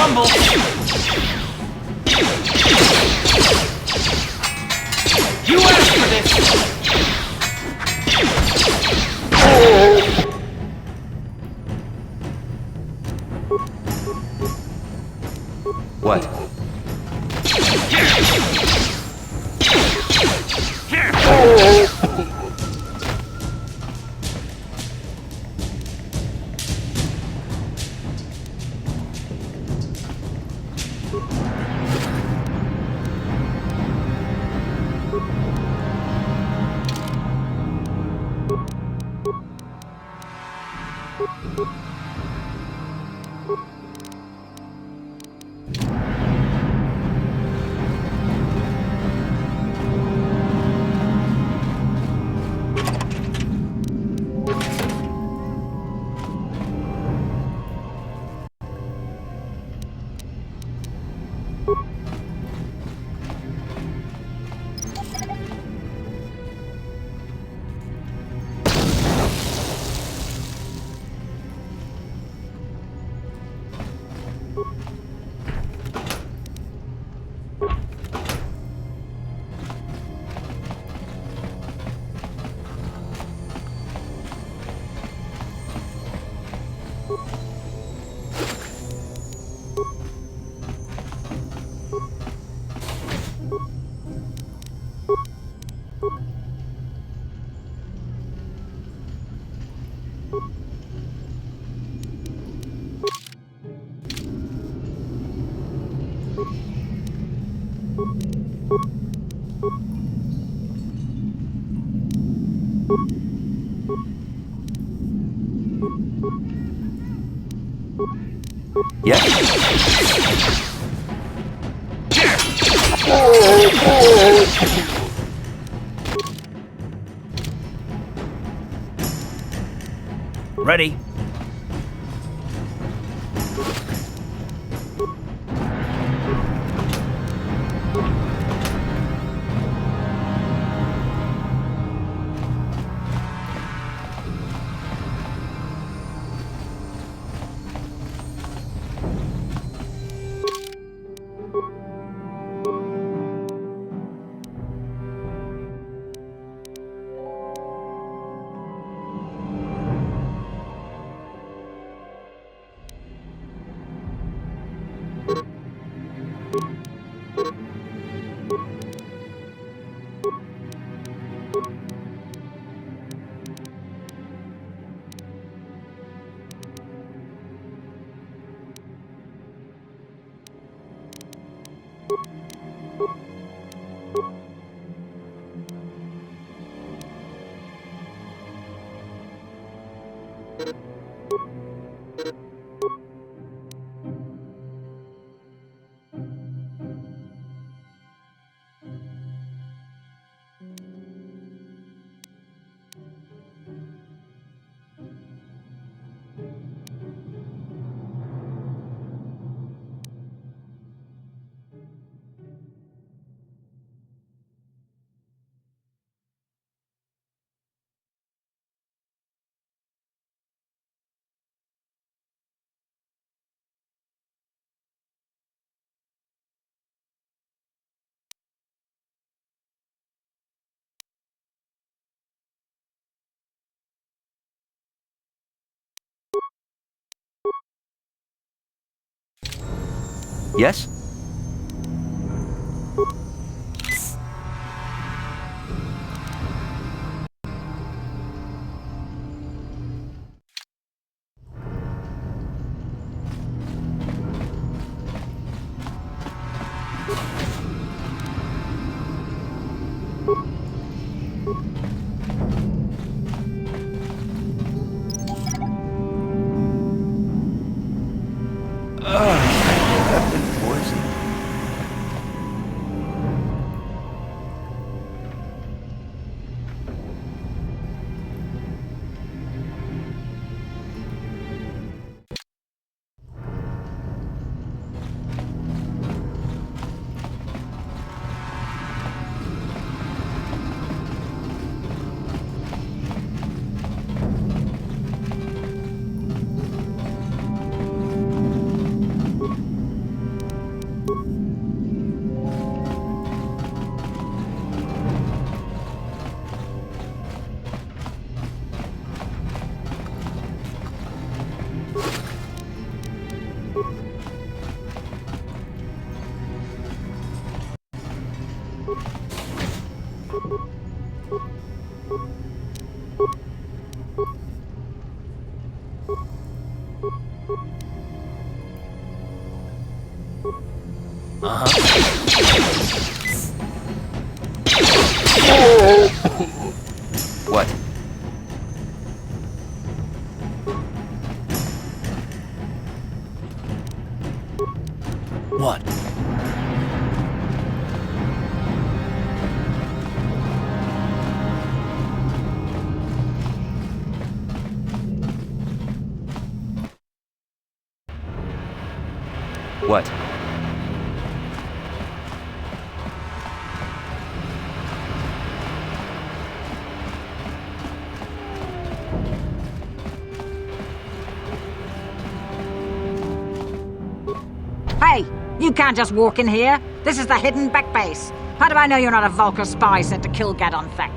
rumble. You asked for this. What? Yes? Ready. Yes? Boys. What? What? What? Hey, you can't just walk in here. This is the hidden back base. How do I know you're not a Vulkar spy sent to kill Gadon Thek?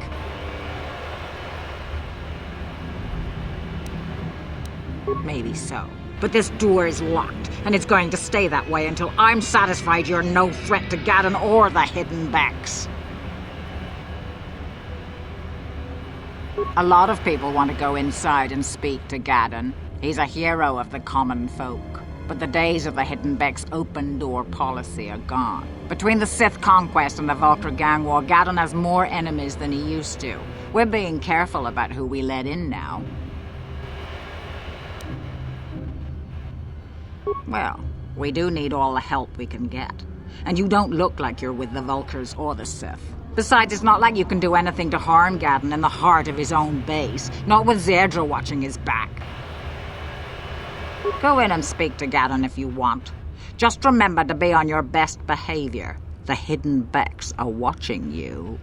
Maybe so. But this door is locked, and it's going to stay that way until I'm satisfied you're no threat to Gadon or the hidden backs. A lot of people want to go inside and speak to Gadon. He's a hero of the common folk. But the days of the Hidden Beck's open-door policy are gone. Between the Sith conquest and the Vulkar gang war, Gadon has more enemies than he used to. We're being careful about who we let in now. Well, we do need all the help we can get. And you don't look like you're with the Vulkars or the Sith. Besides, it's not like you can do anything to harm Gadon in the heart of his own base, not with Zerdra watching his back. Go in and speak to Gadon if you want. Just remember to be on your best behavior. The Hidden Becks are watching you.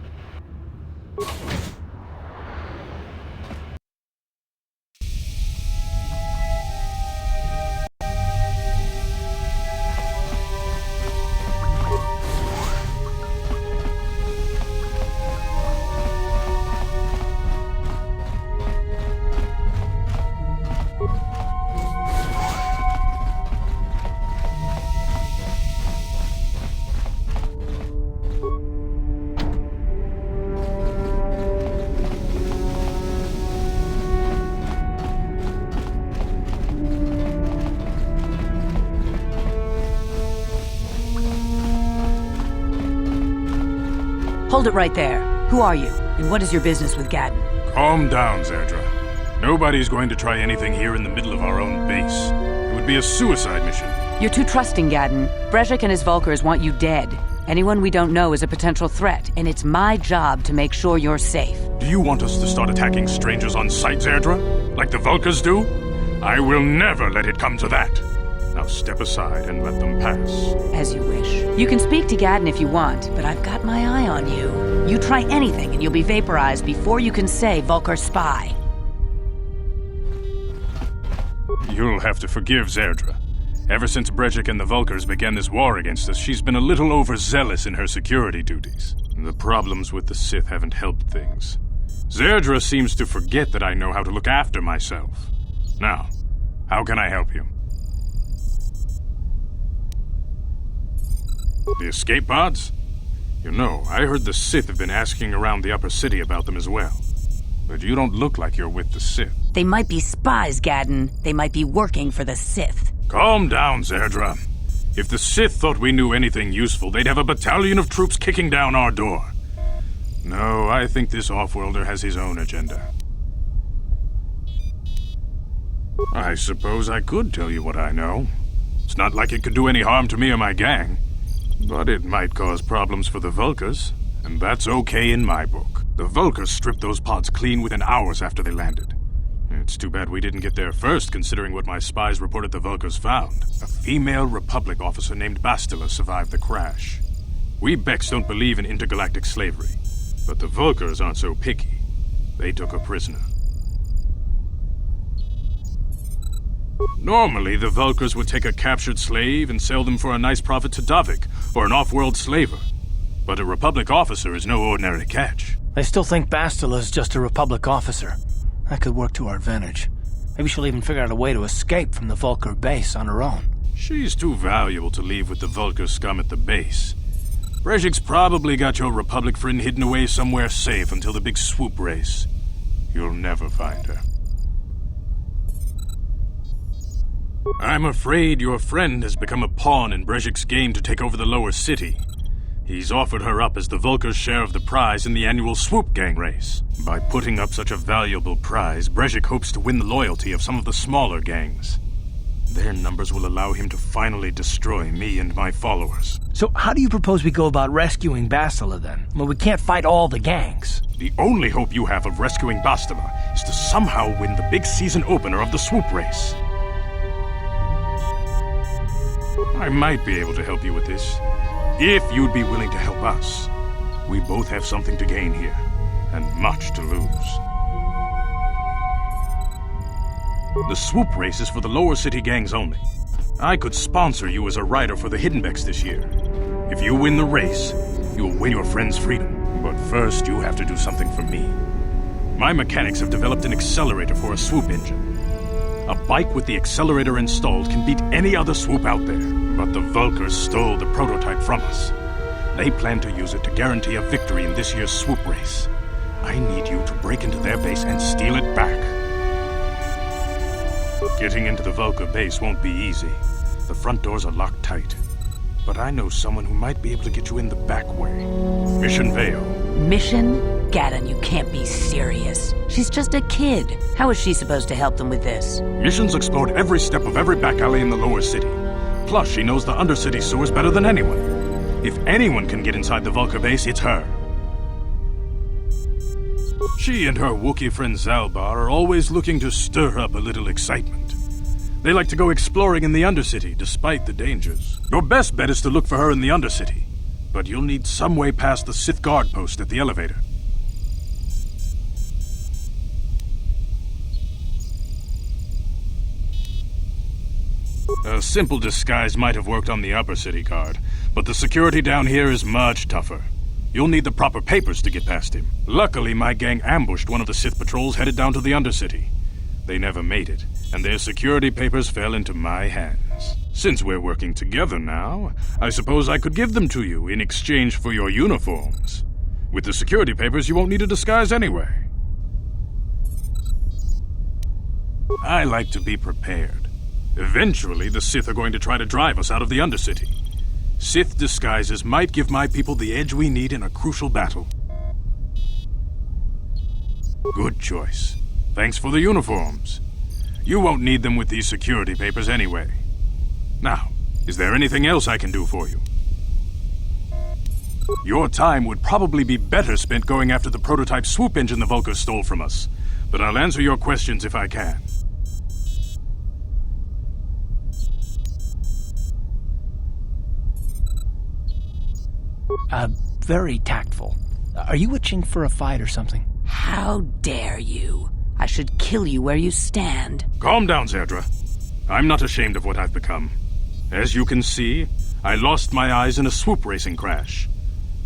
Hold it right there. Who are you, and what is your business with Gadon? Calm down, Zerdra. Nobody's going to try anything here in the middle of our own base. It would be a suicide mission. You're too trusting, Gadon. Brejik and his Vulkars want you dead. Anyone we don't know is a potential threat, and it's my job to make sure you're safe. Do you want us to start attacking strangers on sight, Zerdra? Like the Vulkars do? I will never let it come to that. Now step aside and let them pass. As you wish. You can speak to Gadon if you want, but I've got my eye on you. You try anything and you'll be vaporized before you can say Vulkar spy. You'll have to forgive Zerdra. Ever since Brejik and the Vulkars began this war against us, she's been a little overzealous in her security duties. The problems with the Sith haven't helped things. Zerdra seems to forget that I know how to look after myself. Now, how can I help you? The escape pods? You know, I heard the Sith have been asking around the upper city about them as well. But you don't look like you're with the Sith. They might be spies, Gadon. They might be working for the Sith. Calm down, Zerdra. If the Sith thought we knew anything useful, they'd have a battalion of troops kicking down our door. No, I think this off-worlder has his own agenda. I suppose I could tell you what I know. It's not like it could do any harm to me or my gang. But it might cause problems for the Vulkars, and that's okay in my book. The Vulkars stripped those pods clean within hours after they landed. It's too bad we didn't get there first, considering what my spies reported the Vulkars found. A female Republic officer named Bastila survived the crash. We Becks don't believe in intergalactic slavery, but the Vulkars aren't so picky. They took her prisoner. Normally, the Vulkars would take a captured slave and sell them for a nice profit to Davik, or an off-world slaver. But a Republic officer is no ordinary catch. I still think Bastila's just a Republic officer. That could work to our advantage. Maybe she'll even figure out a way to escape from the Vulkar base on her own. She's too valuable to leave with the Vulkar scum at the base. Brejik's probably got your Republic friend hidden away somewhere safe until the big swoop race. You'll never find her. I'm afraid your friend has become a pawn in Brejik's game to take over the lower city. He's offered her up as the Vulkar's share of the prize in the annual Swoop Gang race. By putting up such a valuable prize, Brejik hopes to win the loyalty of some of the smaller gangs. Their numbers will allow him to finally destroy me and my followers. So how do you propose we go about rescuing Bastila then? Well, we can't fight all the gangs. The only hope you have of rescuing Bastila is to somehow win the big season opener of the Swoop race. I might be able to help you with this, if you'd be willing to help us. We both have something to gain here, and much to lose. The Swoop race is for the lower city gangs only. I could sponsor you as a rider for the Hiddenbecks this year. If you win the race, you'll win your friend's freedom. But first, you have to do something for me. My mechanics have developed an accelerator for a swoop engine. A bike with the accelerator installed can beat any other swoop out there. But the Vulkars stole the prototype from us. They plan to use it to guarantee a victory in this year's swoop race. I need you to break into their base and steal it back. Getting into the Vulkar base won't be easy. The front doors are locked tight. But I know someone who might be able to get you in the back way. Mission Vale. Mission? Gaddon, you can't be serious. She's just a kid. How is she supposed to help them with this? Mission's explored every step of every back alley in the lower city. Plus, she knows the Undercity sewers better than anyone. If anyone can get inside the Vulkar base, it's her. She and her Wookiee friend Zalbar are always looking to stir up a little excitement. They like to go exploring in the Undercity, despite the dangers. Your best bet is to look for her in the Undercity, but you'll need some way past the Sith guard post at the elevator. A simple disguise might have worked on the upper city guard, but the security down here is much tougher. You'll need the proper papers to get past him. Luckily, my gang ambushed one of the Sith patrols headed down to the Undercity. They never made it, and their security papers fell into my hands. Since we're working together now, I suppose I could give them to you in exchange for your uniforms. With the security papers, you won't need a disguise anyway. I like to be prepared. Eventually, the Sith are going to try to drive us out of the Undercity. Sith disguises might give my people the edge we need in a crucial battle. Good choice. Thanks for the uniforms. You won't need them with these security papers anyway. Now, is there anything else I can do for you? Your time would probably be better spent going after the prototype swoop engine the Vulkars stole from us, but I'll answer your questions if I can. Very tactful. Are you itching for a fight or something? How dare you? I should kill you where you stand. Calm down, Zerdra. I'm not ashamed of what I've become. As you can see, I lost my eyes in a swoop racing crash.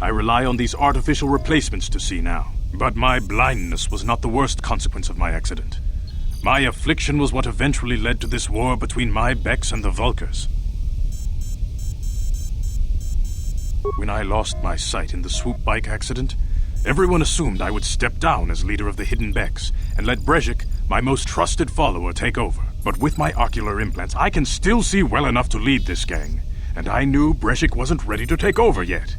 I rely on these artificial replacements to see now. But my blindness was not the worst consequence of my accident. My affliction was what eventually led to this war between my Becks and the Vulkars. When I lost my sight in the swoop bike accident, everyone assumed I would step down as leader of the Hidden Becks and let Brejik, my most trusted follower, take over. But with my ocular implants, I can still see well enough to lead this gang, and I knew Brejik wasn't ready to take over yet.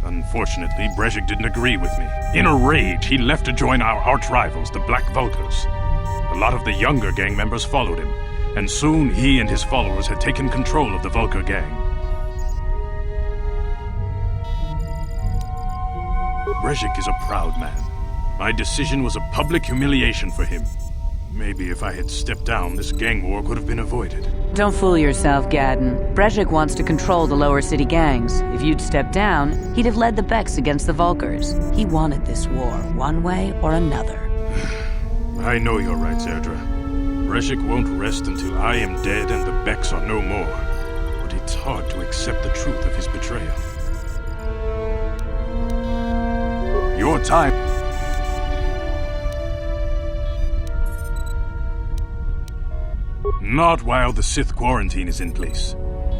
Unfortunately, Brejik didn't agree with me. In a rage, he left to join our arch-rivals, the Black Vulkars. A lot of the younger gang members followed him, and soon he and his followers had taken control of the Vulkar gang. Brejik is a proud man. My decision was a public humiliation for him. Maybe if I had stepped down, this gang war could have been avoided. Don't fool yourself, Gaddon. Brejik wants to control the lower city gangs. If you'd stepped down, he'd have led the Becks against the Vulkars. He wanted this war, one way or another. I know you're right, Zerdra. Brejik won't rest until I am dead and the Becks are no more. But it's hard to accept the truth of his betrayal. Your time... Not while the Sith quarantine is in place.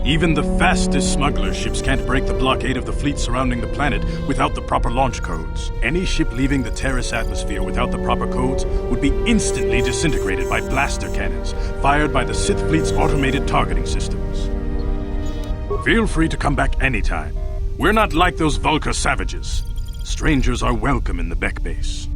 Even the fastest smuggler ships can't break the blockade of the fleet surrounding the planet without the proper launch codes. Any ship leaving the Terrace atmosphere without the proper codes would be instantly disintegrated by blaster cannons fired by the Sith fleet's automated targeting systems. Feel free to come back anytime. We're not like those Vulkar savages. Strangers are welcome in the Beck base.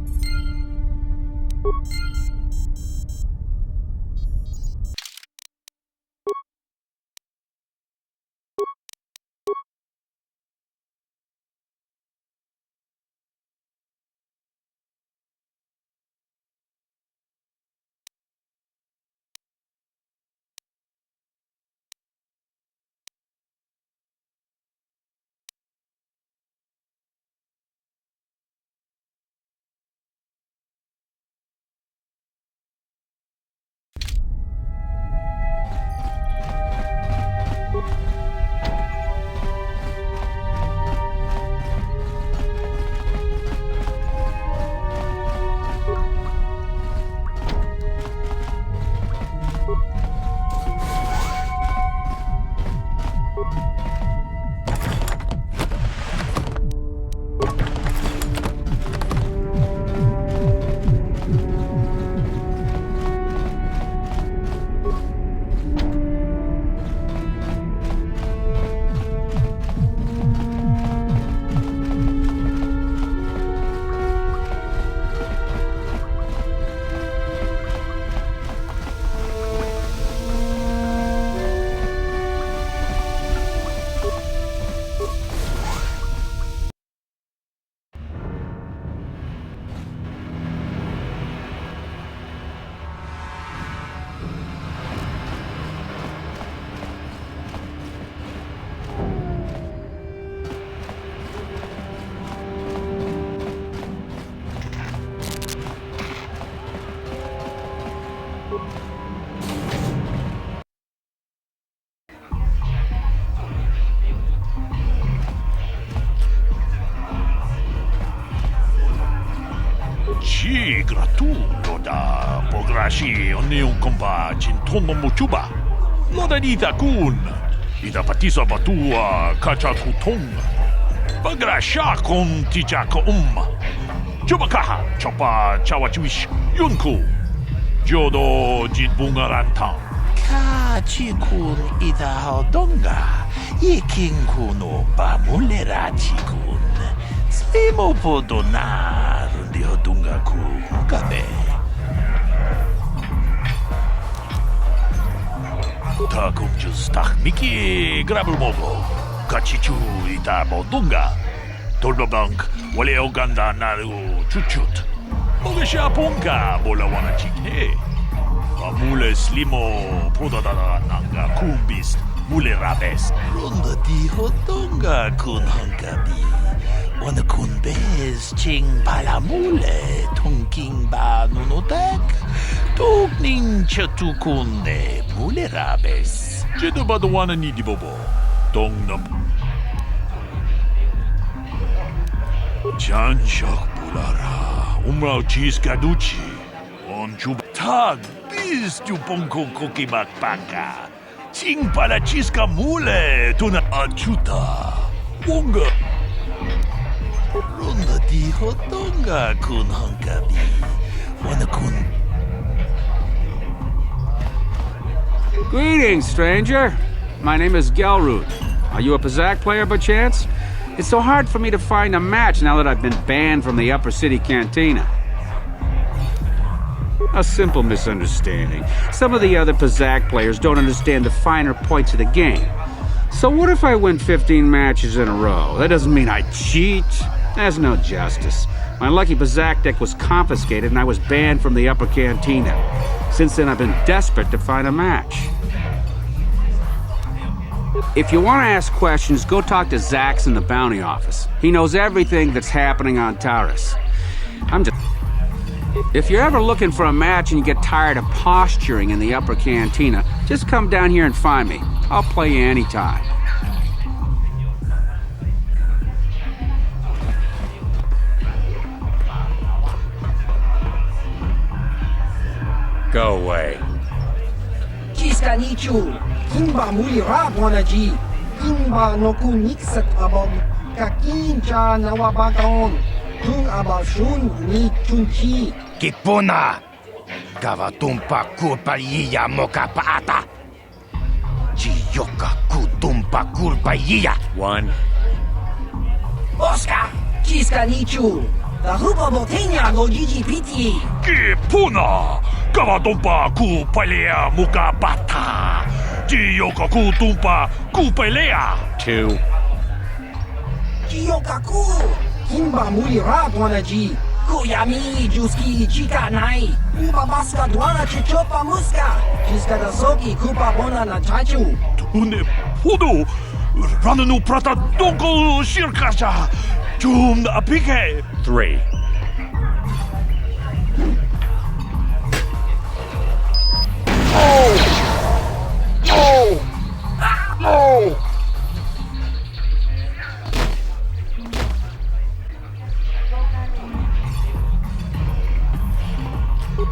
Ci gratuito da pograshi ogni un compa cintono muchuba. Loda dita kun. Ida patisa batua kacha kutong. Pagrasha kon tijako Chubakaha chopa chawachiwish yunku. Jodo jitbungaranta. Kachikun ida hodonga. Ikinku no bamulera chikun. Svimo podonar di hodunga ku kabe. Takum just miki grabul mogo. Kachichu ita bodunga. Tolbabank wale oganda naru chuchut. Mogesha punga bola wana chikhe. Amule slimo podadada nanga kumbis mule rabes. Ronda di hodonga kun hankabi. Wana kun bez ching palamule tongking ba nunotek. Togning chatukunde mule rabes. Jedo badawana ni di bobo. Tong na Janshak bulara, umrao cheese kaduchi, on chubtag, bis chuponko koki makpaka, ching para chiska mule, tuna achuta, wonga. Ronda di hotonga kun hankabi, wana kun. Greetings, stranger. My name is Gelroot. Are you a Pazak player by chance? It's so hard for me to find a match now that I've been banned from the Upper City Cantina. A simple misunderstanding. Some of the other Pazak players don't understand the finer points of the game. So what if I win 15 matches in a row? That doesn't mean I cheat. That's no justice. My lucky Pazak deck was confiscated and I was banned from the Upper Cantina. Since then I've been desperate to find a match. If you want to ask questions, go talk to Zax in the bounty office. He knows everything that's happening on Taurus. If you're ever looking for a match and you get tired of posturing in the Upper Cantina, just come down here and find me. I'll play you anytime. Go away. Chiska Nichu, Kimba muli rabwanaji. Kimba no kunikset abog. Kakinja nawabagaon. Tung abashun ni chunchi. Kipuna! Gavatumpa kulpaliya mokapaata! Chiyoka kutumpa kulpaliya! 1. Oscar! Chiska nichu. The hupa botenya go GGPT. Kipuna! Gavatumpa kulpaliya mukapata! Chiyoka kutumpa kulpaliya! 2. Chiyokaku. Kimba muli rabwanaji. Kuyami juski chika nai. Uba baska dwana chichopa muska. Chiska da soki kupa bona na chachu. Tune pudu! Rananu prata donko shirkasha! Jum apike! 3.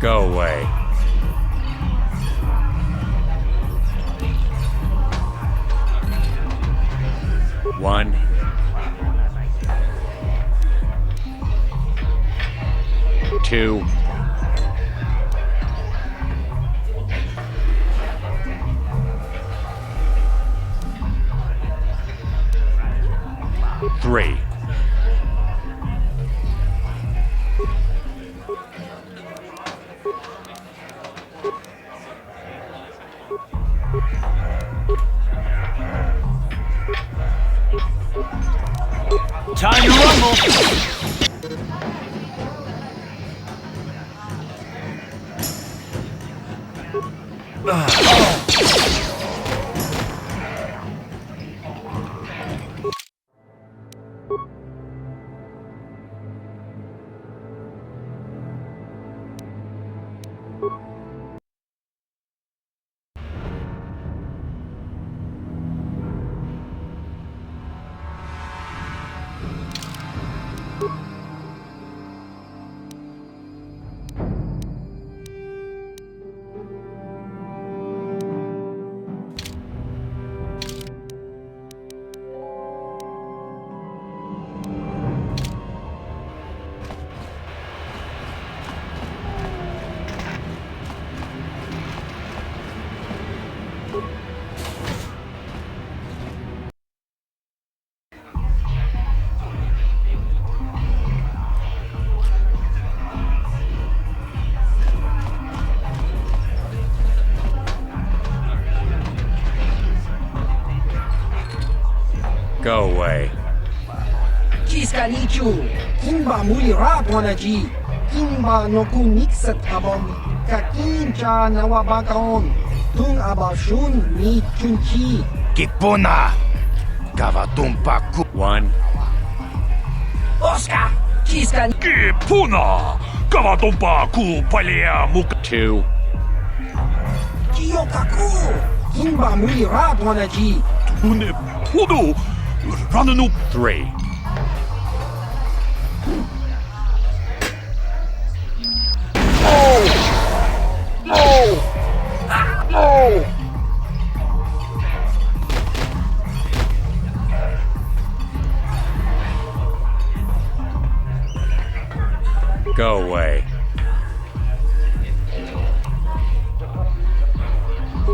Go away. One. 2. 3. Time to rumble! Go away. Chiska nichu. Kimba muli rabwanaji. Kimba no kunikset abog. Kakinja nawabagaon. Tung abashun ni chunchi. Kipuna! Gavatumpa ku... 1. Oscar! Chiska Kipuna! Gavatumpa kulpaliya muka... 2. Chiyokaku. Kimba muli rabwanaji. Tune pudu! Rananu... 3. Go away.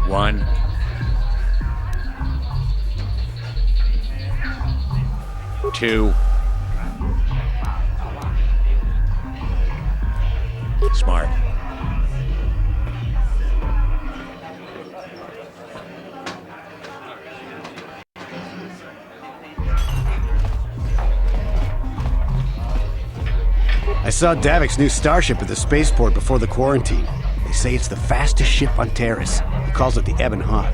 1. 2. Smart. I saw Davik's new starship at the spaceport before the quarantine. They say it's the fastest ship on Terrace. He calls it the Ebon Hawk.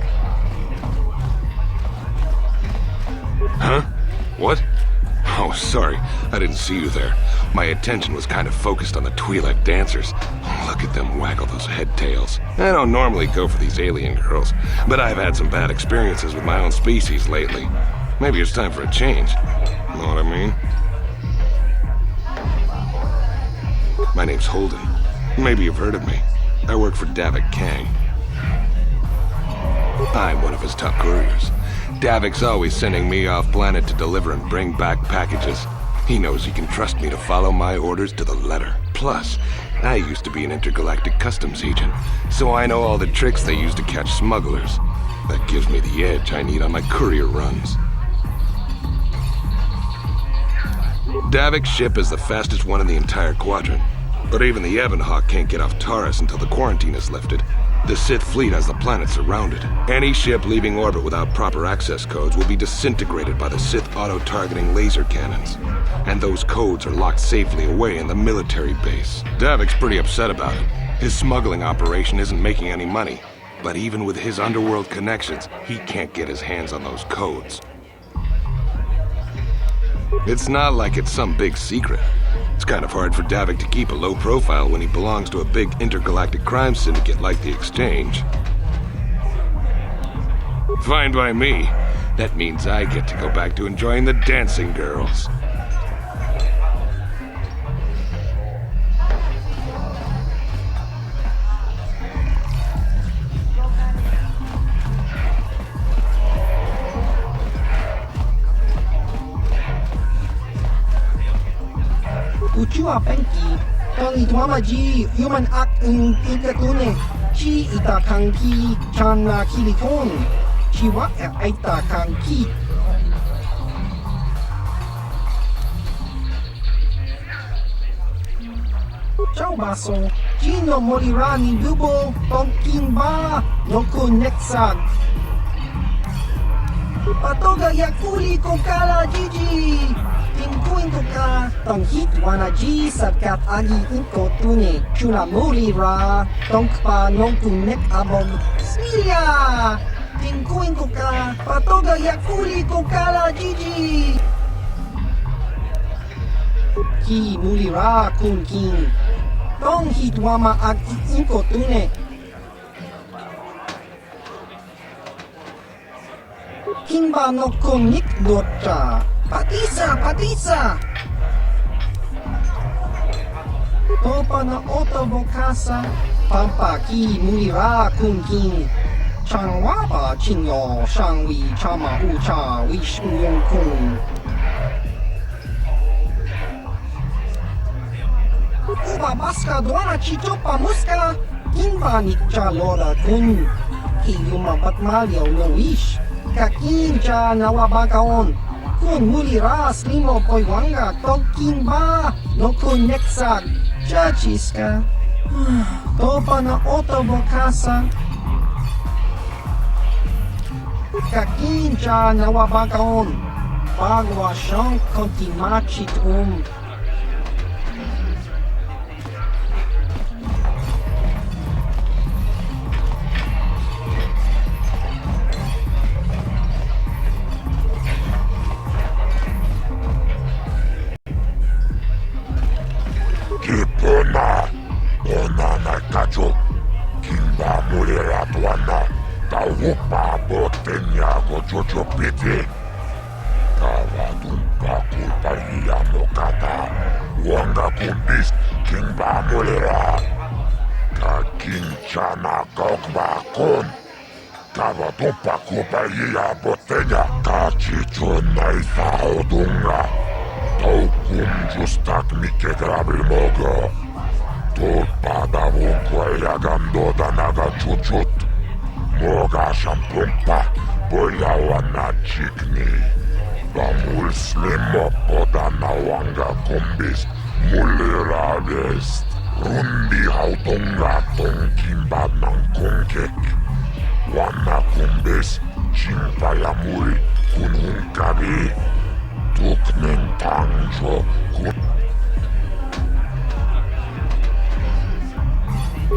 Huh? What? Oh, sorry. I didn't see you there. My attention was kind of focused on the Twi'lek dancers. Look at them waggle those head tails. I don't normally go for these alien girls, but I've had some bad experiences with my own species lately. Maybe it's time for a change. Know what I mean? My name's Holden. Maybe you've heard of me. I work for Davik Kang. I'm one of his top couriers. Davik's always sending me off planet to deliver and bring back packages. He knows he can trust me to follow my orders to the letter. Plus, I used to be an intergalactic customs agent, so I know all the tricks they use to catch smugglers. That gives me the edge I need on my courier runs. Davik's ship is the fastest one in the entire quadrant. But even the Ebonhawk can't get off Taurus until the quarantine is lifted. The Sith fleet has the planet surrounded. Any ship leaving orbit without proper access codes will be disintegrated by the Sith auto-targeting laser cannons. And those codes are locked safely away in the military base. Davik's pretty upset about it. His smuggling operation isn't making any money. But even with his underworld connections, he can't get his hands on those codes. It's not like it's some big secret. It's kind of hard for Davik to keep a low profile when he belongs to a big intergalactic crime syndicate like the Exchange. Fine by me. That means I get to go back to enjoying the dancing girls. Uchua penki, tali tuamaji, human act in ikatune, chi ita kanki, chana kilikon, chiwa ita kanki. Ciao baso, Gino Morirani Dubo, Tonkin Ba, Loko Nexag. Patoga Yakuli Kokala Gigi. Tinkuin ko ka, tong hit wana ji sakat agi inko tune, chula muri ra, tong pa nong kunek abog, Smilia! Tinkuin ko ka, patoga yakuli ko kala jiji! Ki muli ra kun king, tong hit wama agi inko tune. King ba no kunik dota, Patisa! Patisa! Topa na otobokasa, pampaki mulira kunkin. Changwapa chinyo, shangwi chama ucha, wishung kun. Uba baska dwana chitopa muska, kimba nikcha lora kun. Hiyuma batmalyo no wish, kakincha nawabakaon. Kun mulira slimo poiwanga tokin ba no kun nexag chachiska topa na otobokasa kakincha na wabakaon pagwa siyang kontimachit Kipuna, ona na kacho, kimba mulira tuana, taupa botenya go jojo piti. Kawa dumpa kulpa hiya mokata, wanga kumbis, kimba mulira. Kakinchana kokba kon, kawa dumpa kulpa hiya botenya, kachichun na isa odunga. Taukum justak mike grabil mogo. Tot padavun kueja gandoda naga chuchut. Moga shampumpa, bojawa na chikni. Bamul slimo podana wanga kumbis, mulira vest. Rundi hautonga tonkimba nankongek. Wana kumbis, chimpa ya muri, kunhunkabi. Tuknen tangjo kut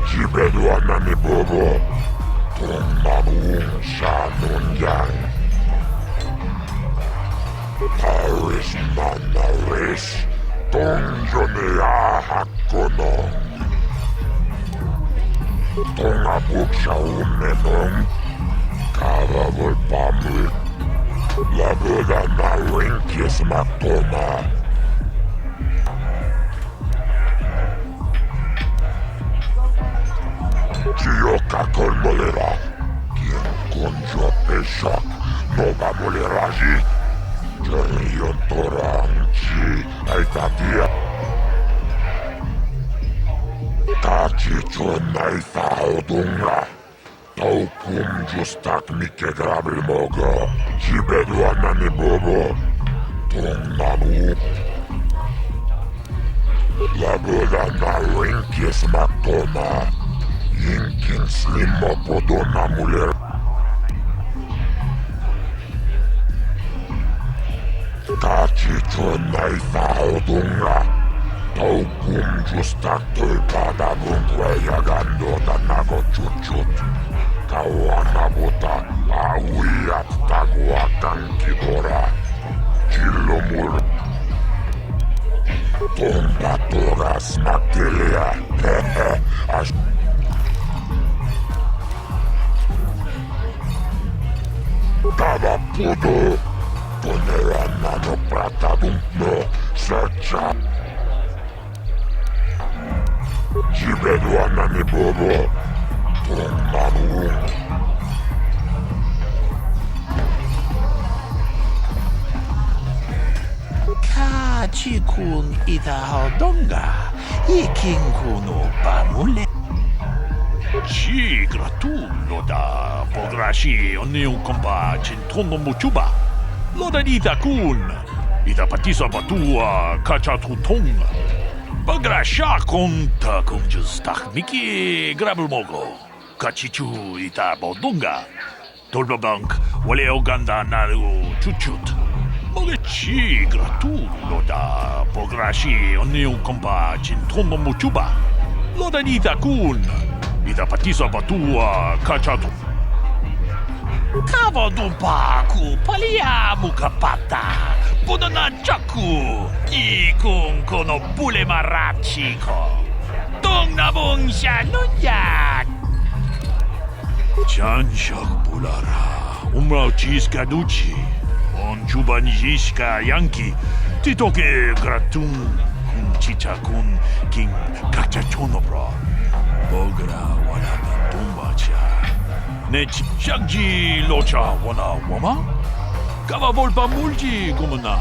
Jibedwana ni bobo Tonmanung shanun yang Paris manaris Tongjo ne ahakonong Tongabuk shaunenong Karavol pamit La boda na rinkis matoma. Chiyoka kolmolera. Kien kunjo peshak no babuleraji. Jerion torang chi aitatia. Tachi chonai faudunga. Tau kum justak mike grabil mogo. Jibeduana ni bobo. Tong namu. Labuda na rinkis matoma. Yinkin slimo podona muler. Tachi chonai faudunga. Tau kum justak tulpada bungwe gando da nago chuchut. Kawana buta awiat taguatan kidora. Kilomur. Tomba toras materia. As Tava pudo. Ponera nano prata dumno. Searcha. Jibeduana ni bobo. Tong Kachikun itahodonga. Ikinkuno pamule. Ci gratulo da pograshi oneu kompa cintono muchuba. Loda ita kun. Ita patisa batua kachatutong. Bagrasha konta kunjustak miki grabulmogo. Kachichu ita bodunga. Tolbabank wale oganda naru chuchut. Mogechi gratulo da pograshi oneu kompa cintono muchuba. Loda ita kun. Ita patisa batua kachatu. Kava dumpaku paliamu kapata. Podana chaku. Ikun kono bule marachiko. Tong nabong siya nunyak. Chanshak bulara. Umrao chiska duchi. On chuban jiska yanki. Titoke gratun. Kun chicha kun king kachachono bro. Bogra wana tumbacha. Nech shagji locha wana wama. Kava volpa mulji kumuna.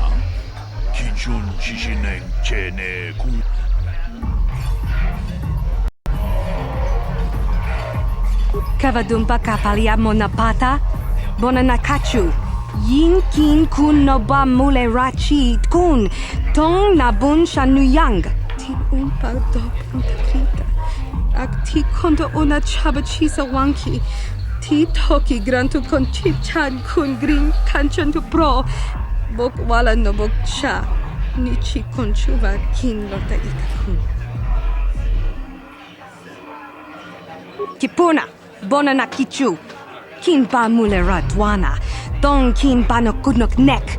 Kinchun shishineng chene kun. Kavadumpa kapalia monapata. Bonanakachu. Yin kin kun no ba mule rachi kun. Tong nabun shanuyang. Tin umpa dop antakrita. Ti konto una chabachisa wanki. Ti toki grantu con chichan kun green kanchan tu pro. Bok wala no bok cha. Nichi con chuva kin lota ikakun. Kipuna, bona na kichu. Kin ba mule ratwana. Dong kin ba no kudnok nek.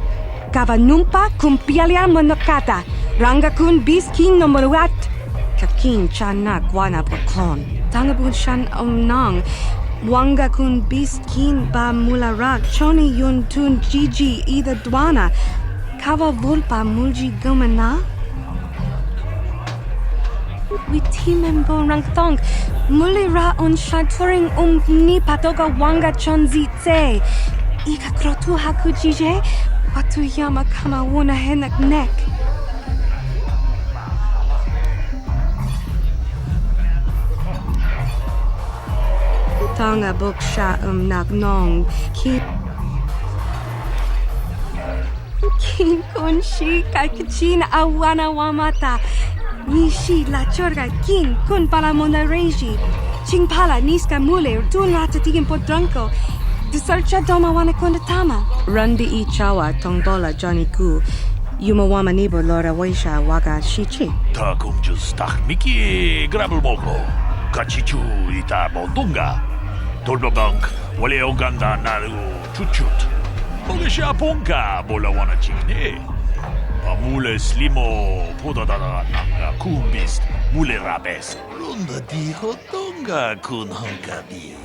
Kava numpa kumpialia monokata. Ranga kun bis kin no monuat. Kakin chan na guana bakon. Tangabun shan omnang. Wanga kun bis kin ba mularak. Choni yun tun gigi ida dwana. Kava vulpa mulji gumana. Witimembo rang thong. Mulira on shaturing ni patoga wanga chonzi tse. Ika krotu haku jije. Watu yama kama wuna henak nek. Tonga boksha nagnong ki kin kun shi kakichin awana wamata nishi la chorga kin kun pala mona reji ching pala niska mule tun rata tigin podranko disarcha doma wana kondatama rundi I chawa tongbola Johnny Gu Yumawama nibo lora waisha waga shichi Takum justak miki grabulmogo. Kachichu ita bodunga. Tolbabank wale oganda naru chuchut. Mogesha ponka bola wana chikne. Pamule slimo podadana nanga kumbist mule rabes. Runda di hotonga kun honkabi.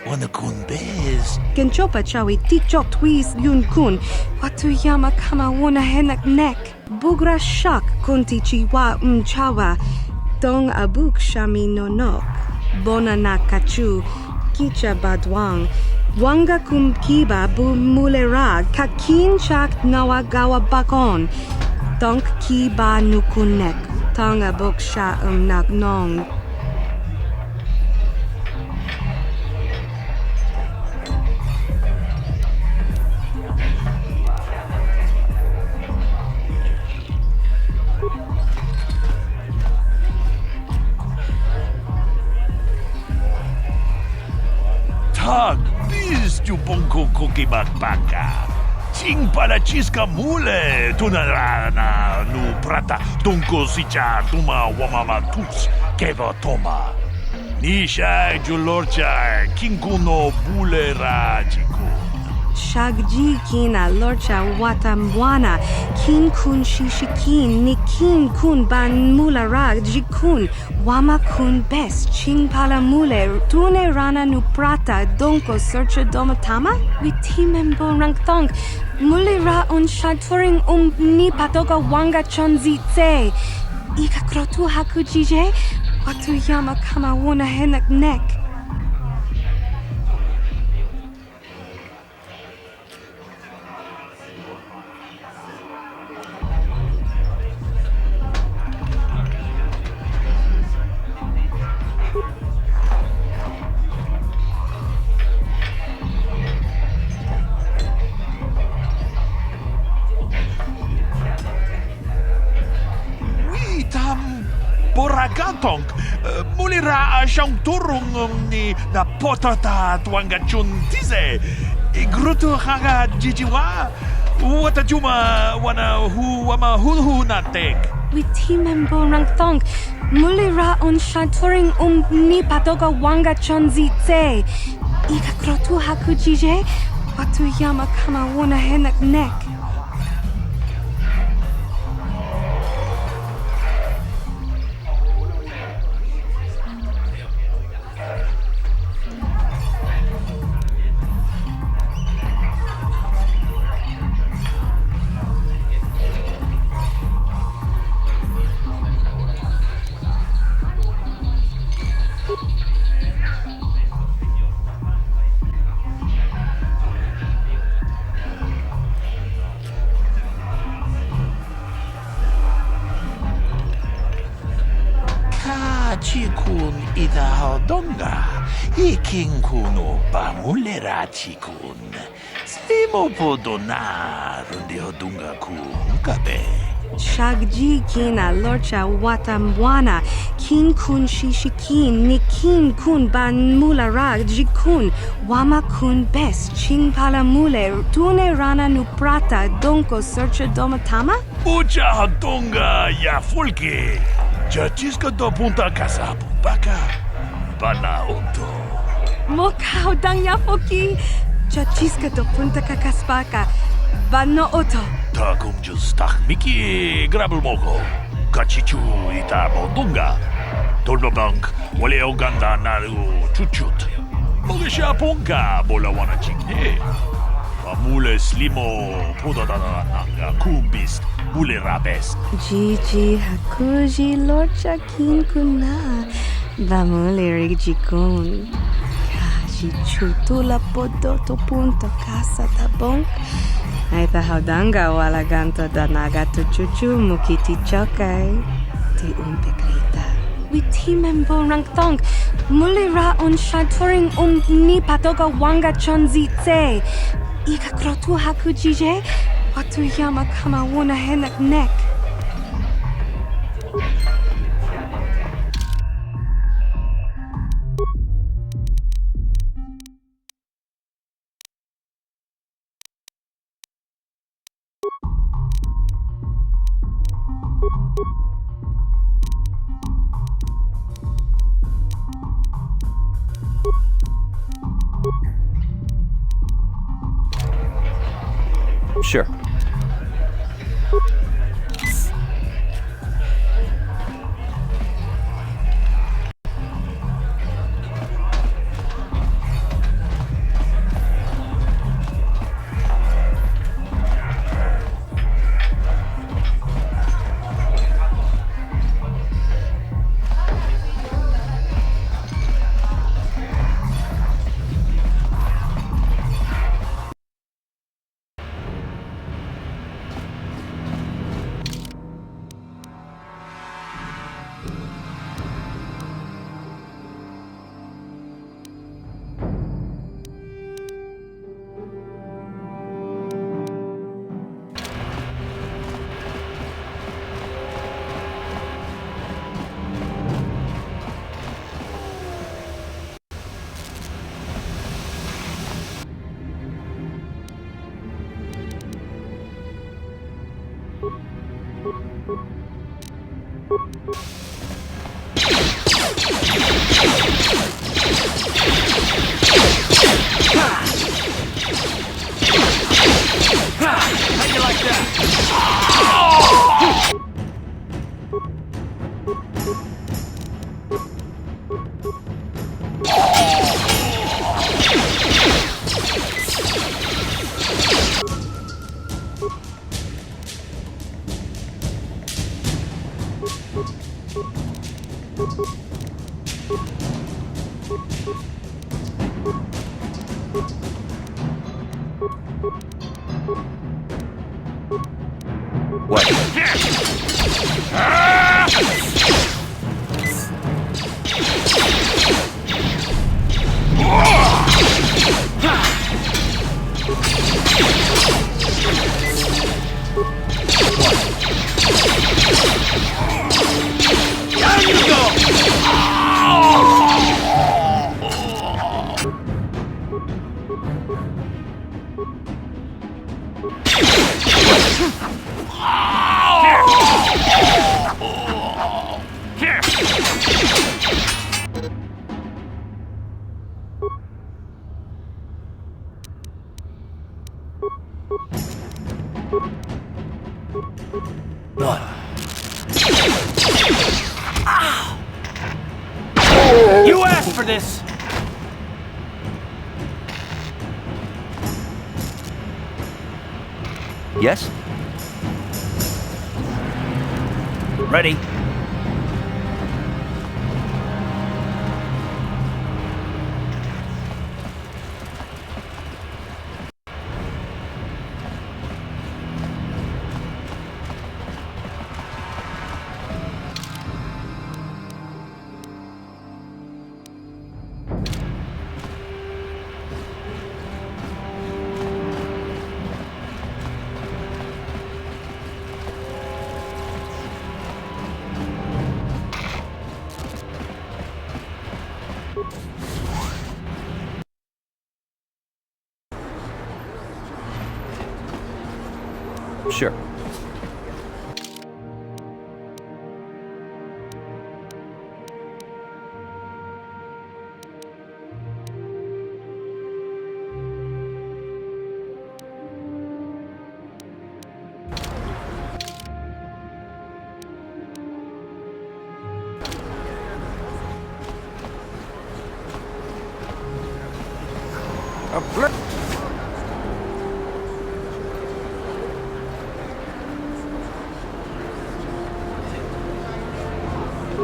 Wana kun bez. Genchopa chawi tikchok twis yun kun watu yama kama wuna henak nek bugra shak kunti chiwa chawa dong abuk shami no nok bona na kachu kicha badwang Wanga kumkiba bu mulera kakin chak nawagawa bakon. Donk kiba nukunek. Tonga boksha nak nong. Tak, bis tu bonko koki bakbaka. Ting pala chiska mule tunarana nu prata donko sicha tuma wamama tus keva toma. Nisha julorcha kinkuno bule rajiku. Shagji kina lorcha watamwana. Kin kun shishikin ni kin kun ban mulara jikun. Wama kun best ching pala mule tune rana nu prata donko searcha domatama? Witimembo rangthong. Mulira on shaturing ni patoga wanga chonzi tse. Ika krotu hakujije? Watu yama kama wuna henak nek. Boragatong, mulira siyang turong ni na potata tuanga chun tize. Gruto haga jijiwa. Wata juma wana hu wama hulhu natek. Witimembo rangthong. Mulira on shaturing ni patoga wanga chonzi tse. Ika krotu hakujije? Watu yama kama wuna henak nek. Chikun ita donga. Iking kuno pa mulera chikun. Slimo podonar de hodunga kun kabe. Shagji kina lorcha watamwana. Kin kun shishikin ni kin kun ban mulara jikun. Wama kun best ching pala mule tune rana nu prata donko searcha domatama? Ucha hodunga ya fulke. Chachiska do punta casa baka. Bana unto. Mokao dang yafoki. Chachiska do punta kakaspaka. Bano oto. Takum jus miki grabel moko. Kachichu ita bodunga. Tolbabank wale oganda naru chuchut. Mogesha ponka bola wana chikne. Amule slimo podadana nanga kumbist. Mule rabest. Gigi hakuji lorcha kin kuna. Bamule rigikun. Kaji chutula podoto punto casa tabong. Aita haudanga wala ganta danaga tu chuchu mukiti chokai. Ti umpekrita. Witimembo rangthong. Mulira on shaturing ni patoga wanga chonzi tse. Ika krotu hakujije? Watu yama kama wuna henak nek. Sure. How'd you like that? What? You asked for this! Yes? Ready. Sure.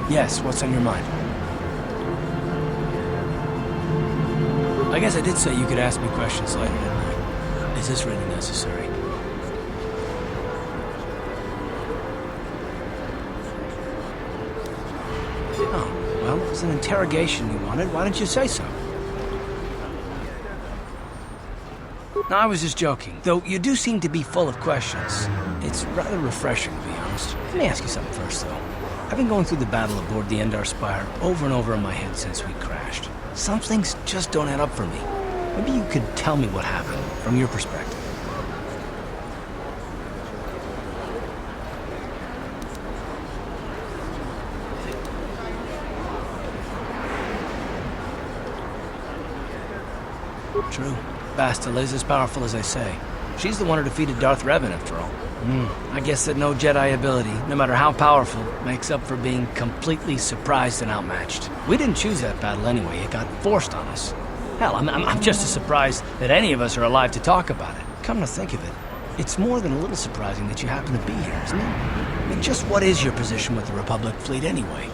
Yes, what's on your mind? I guess I did say you could ask me questions later, didn't I? Is this really necessary? Oh, well, if it's an interrogation you wanted, why didn't you say so? No, I was just joking, though you do seem to be full of questions. It's rather refreshing, to be honest. Let me ask you something first, though. I've been going through the battle aboard the Endar Spire over and over in my head since we crashed. Some things just don't add up for me. Maybe you could tell me what happened, from your perspective. True. Bastila is as powerful as I say. She's the one who defeated Darth Revan, after all. I guess that no Jedi ability, no matter how powerful, makes up for being completely surprised and outmatched. We didn't choose that battle anyway. It got forced on us. Hell, I'm just as surprised that any of us are alive to talk about it. Come to think of it, it's more than a little surprising that you happen to be here, isn't it? I mean, just what is your position with the Republic fleet anyway?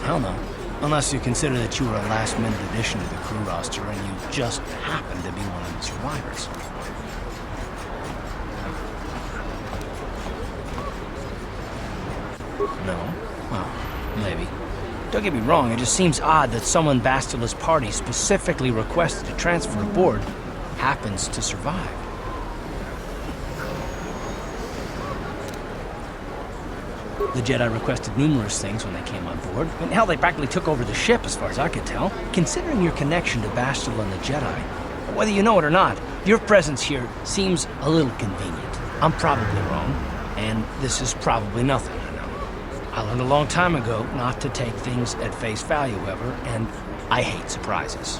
Hell no. Unless you consider that you were a last-minute addition to the crew roster and you just happened to be one of the survivors. No? Well, maybe. Don't get me wrong, it just seems odd that someone Bastila's party specifically requested to transfer aboard happens to survive. The Jedi requested numerous things when they came on board. I mean, hell, they practically took over the ship, as far as I could tell. Considering your connection to Bastila and the Jedi, whether you know it or not, your presence here seems a little convenient. I'm probably wrong, and this is probably nothing, I know. I learned a long time ago not to take things at face value ever, and I hate surprises.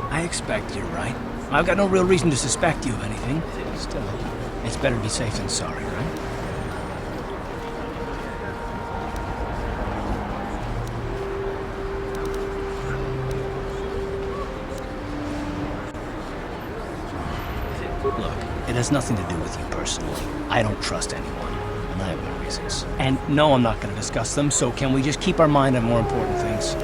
I expect you're right. I've got no real reason to suspect you of anything. Still, it's better to be safe than sorry, right? Look, it has nothing to do with you personally. I don't trust anyone, and I have my reasons. And no, I'm not going to discuss them, so can we just keep our mind on more important things?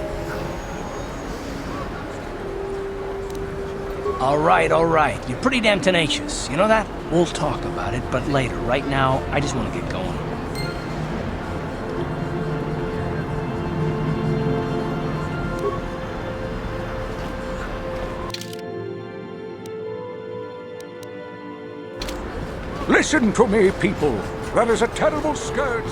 All right. You're pretty damn tenacious. You know that? We'll talk about it, but later. Right now, I just want to get going. Listen to me, people. That is a terrible scourge.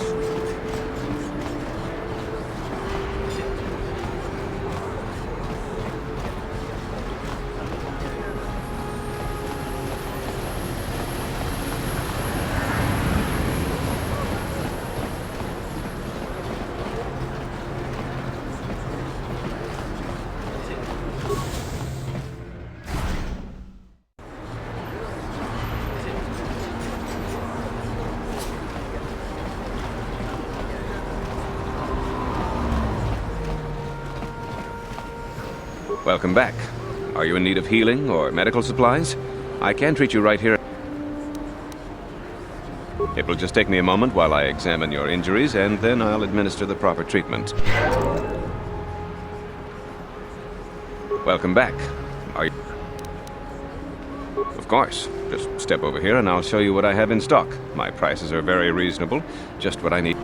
Welcome back. Are you in need of healing or medical supplies? I can treat you right here. It will just take me a moment while I examine your injuries, and then I'll administer the proper treatment. Welcome back. Are you... Of course. Just step over here and I'll show you what I have in stock. My prices are very reasonable. Just what I need.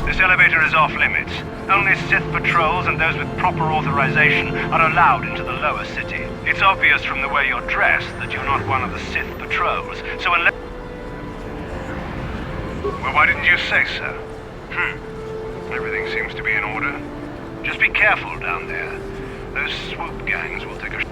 This elevator is off limits. Only Sith patrols and those with proper authorization are allowed into the lower city. It's obvious from the way you're dressed that you're not one of the Sith patrols, so unless... Well, why didn't you say so? Everything seems to be in order. Just be careful down there. Those swoop gangs will take a...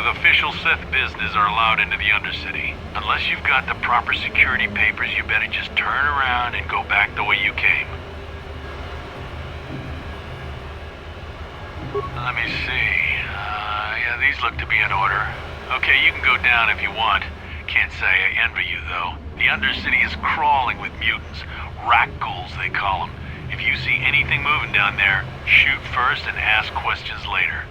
with official Sith business are allowed into the Undercity. Unless you've got the proper security papers, you better just turn around and go back the way you came. Let me see. Yeah, these look to be in order. Okay, you can go down if you want. Can't say I envy you, though. The Undercity is crawling with mutants. Rakghouls, they call them. If you see anything moving down there, shoot first and ask questions later.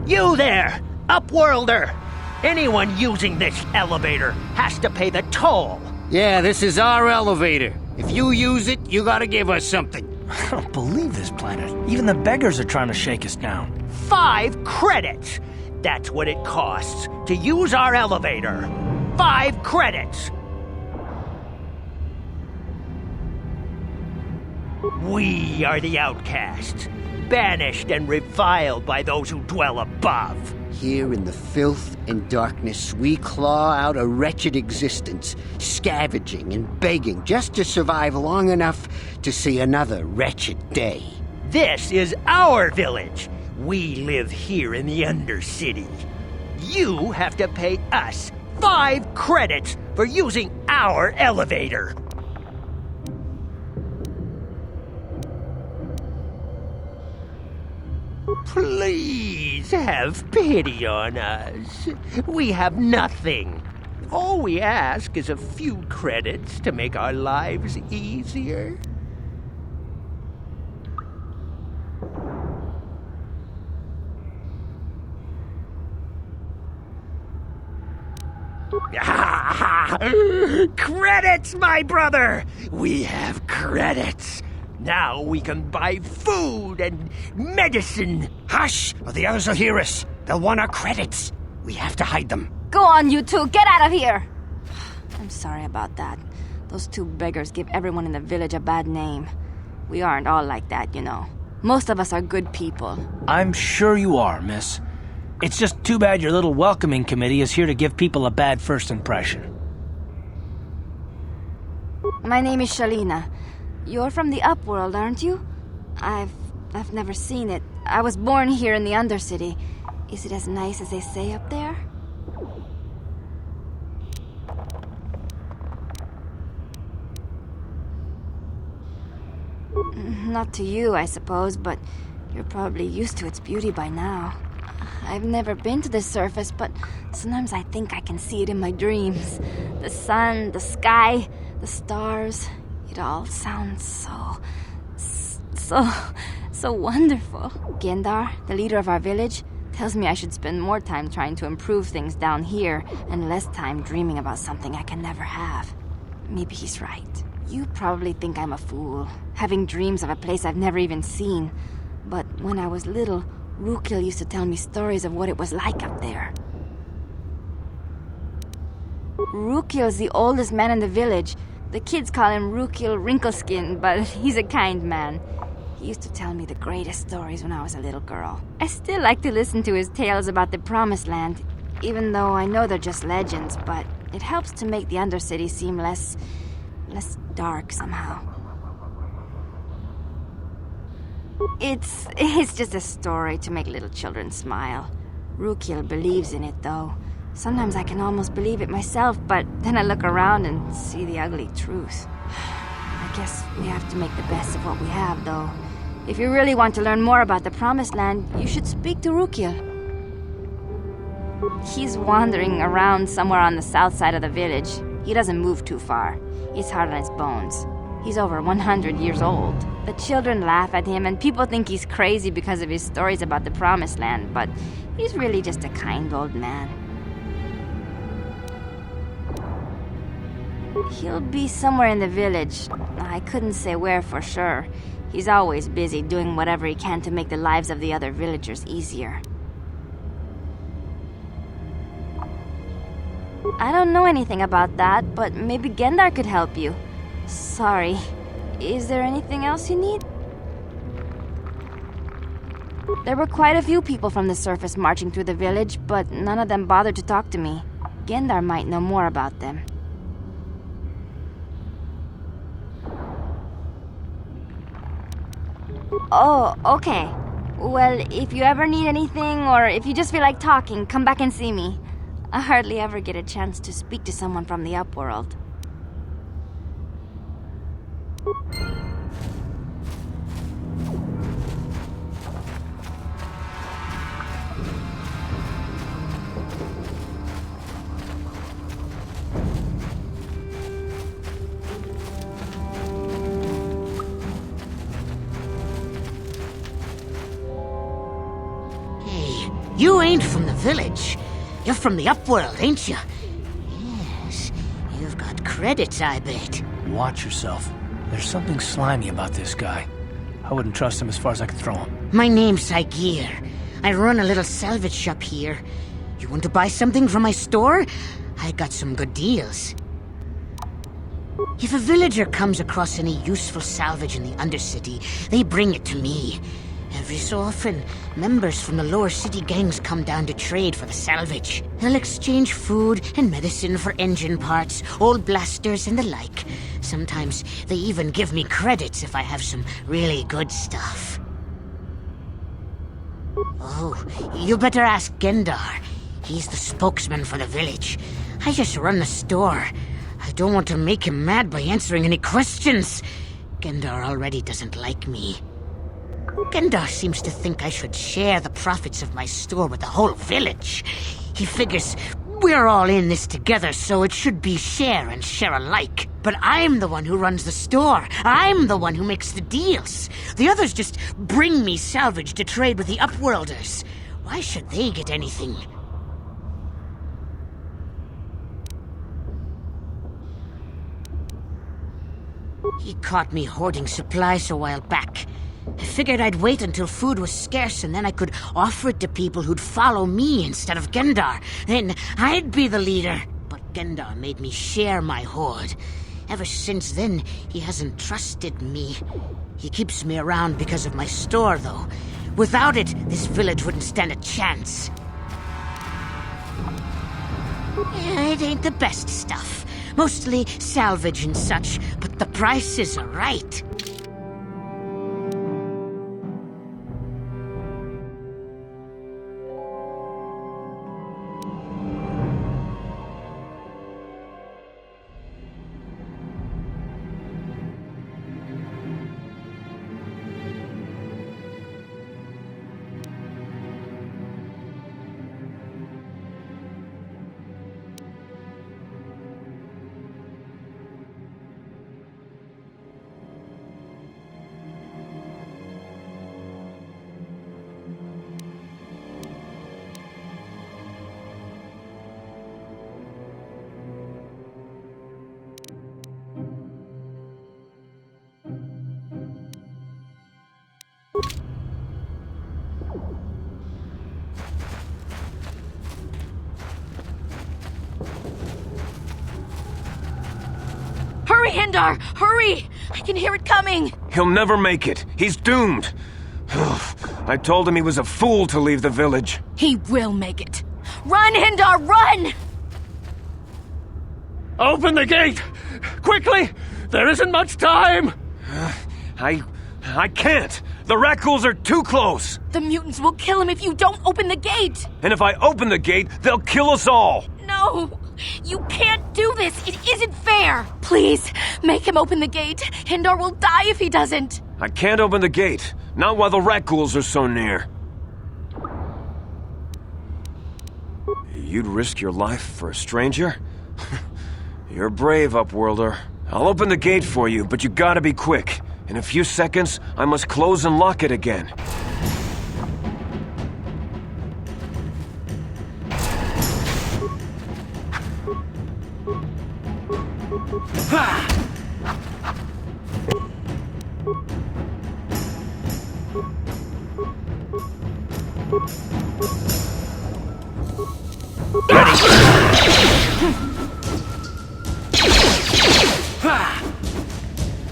You there, Upworlder! Anyone using this elevator has to pay the toll. Yeah, this is our elevator. If you use it, you gotta give us something. I don't believe this planet. Even the beggars are trying to shake us down. 5 credits! That's what it costs to use our elevator. 5 credits! We are the outcasts, banished and reviled by those who dwell above. Here in the filth and darkness, we claw out a wretched existence, scavenging and begging just to survive long enough to see another wretched day. This is our village. We live here in the Undercity. You have to pay us 5 credits for using our elevator. Please have pity on us. We have nothing. All we ask is a few credits to make our lives easier. Credits, my brother! We have credits. Now we can buy food and medicine. Hush, or the others will hear us. They'll want our credits. We have to hide them. Go on, you two. Get out of here. I'm sorry about that. Those 2 beggars give everyone in the village a bad name. We aren't all like that, you know. Most of us are good people. I'm sure you are, miss. It's just too bad your little welcoming committee is here to give people a bad first impression. My name is Shalina. You're from the Upworld, aren't you? I've never seen it. I was born here in the Undercity. Is it as nice as they say up there? Not to you, I suppose, but you're probably used to its beauty by now. I've never been to the surface, but sometimes I think I can see it in my dreams. The sun, the sky, the stars. It all sounds so wonderful. Gendar, the leader of our village, tells me I should spend more time trying to improve things down here and less time dreaming about something I can never have. Maybe he's right. You probably think I'm a fool, having dreams of a place I've never even seen. But when I was little, Rukil used to tell me stories of what it was like up there. Rukil's the oldest man in the village. The kids call him Rukil Wrinkleskin, but he's a kind man. He used to tell me the greatest stories when I was a little girl. I still like to listen to his tales about the Promised Land, even though I know they're just legends, but it helps to make the Undercity seem less dark somehow. It's just a story to make little children smile. Rukil believes in it, though. Sometimes I can almost believe it myself, but then I look around and see the ugly truth. I guess we have to make the best of what we have, though. If you really want to learn more about the Promised Land, you should speak to Rukil. He's wandering around somewhere on the south side of the village. He doesn't move too far. He's hard on his bones. He's over 100 years old. The children laugh at him, and people think he's crazy because of his stories about the Promised Land, but he's really just a kind old man. He'll be somewhere in the village. I couldn't say where for sure. He's always busy doing whatever he can to make the lives of the other villagers easier. I don't know anything about that, but maybe Gendar could help you. Sorry. Is there anything else you need? There were quite a few people from the surface marching through the village, but none of them bothered to talk to me. Gendar might know more about them. Oh, okay. Well, if you ever need anything, or if you just feel like talking, come back and see me. I hardly ever get a chance to speak to someone from the Upworld. You ain't from the village. You're from the Upworld, ain't you? Yes. You've got credits, I bet. Watch yourself. There's something slimy about this guy. I wouldn't trust him as far as I could throw him. My name's Saigir. I run a little salvage shop here. You want to buy something from my store? I got some good deals. If a villager comes across any useful salvage in the Undercity, they bring it to me. Every so often, members from the lower city gangs come down to trade for the salvage. They'll exchange food and medicine for engine parts, old blasters and the like. Sometimes they even give me credits if I have some really good stuff. Oh, you better ask Gendar. He's the spokesman for the village. I just run the store. I don't want to make him mad by answering any questions. Gendar already doesn't like me. Gendar seems to think I should share the profits of my store with the whole village. He figures we're all in this together, so it should be share and share alike. But I'm the one who runs the store. I'm the one who makes the deals. The others just bring me salvage to trade with the Upworlders. Why should they get anything? He caught me hoarding supplies a while back. I figured I'd wait until food was scarce and then I could offer it to people who'd follow me instead of Gendar. Then I'd be the leader. But Gendar made me share my hoard. Ever since then, he hasn't trusted me. He keeps me around because of my store, though. Without it, this village wouldn't stand a chance. Yeah, it ain't the best stuff. Mostly salvage and such, but the prices are right. Hurry, Hendar! Hurry! I can hear it coming! He'll never make it. He's doomed. I told him he was a fool to leave the village. He will make it. Run, Hendar, run! Open the gate! Quickly! There isn't much time! I can't! The Rakghouls are too close! The mutants will kill him if you don't open the gate! And if I open the gate, they'll kill us all! No! You can't do this! It isn't fair! Please, make him open the gate. Hendar will die if he doesn't! I can't open the gate. Not while the Rakghouls are so near. You'd risk your life for a stranger? You're brave, Upworlder. I'll open the gate for you, but you gotta be quick. In a few seconds, I must close and lock it again.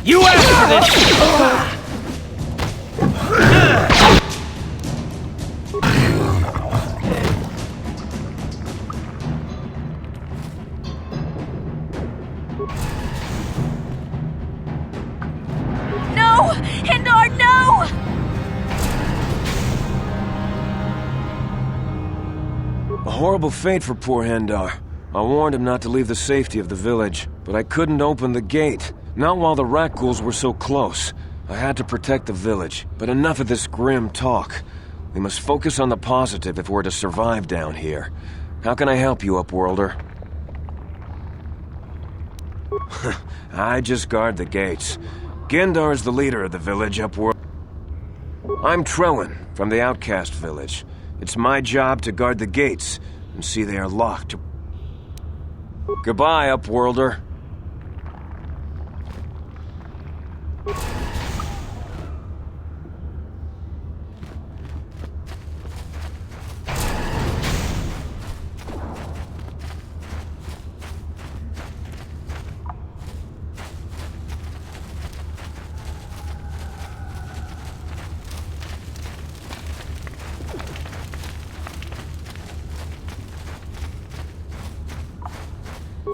You asked for this! horrible fate for poor Hendar. I warned him not to leave the safety of the village, but I couldn't open the gate. Not while the Rakghouls were so close. I had to protect the village, but enough of this grim talk. We must focus on the positive if we're to survive down here. How can I help you, Upworlder? I just guard the gates. Gendar is the leader of the village, Upworld. I'm Trellin, from the Outcast village. It's my job to guard the gates and see they are locked. Goodbye, Upworlder.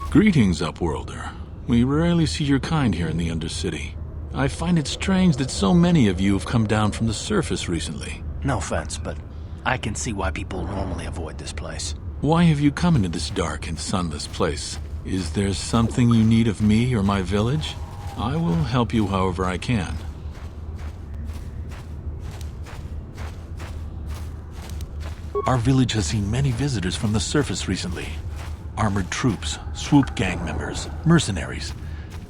Greetings, Upworlder. We rarely see your kind here in the Undercity. I find it strange that so many of you have come down from the surface recently. No offense, but I can see why people normally avoid this place. Why have you come into this dark and sunless place? Is there something you need of me or my village? I will help you however I can. Our village has seen many visitors from the surface recently. Armored troops, swoop gang members, mercenaries.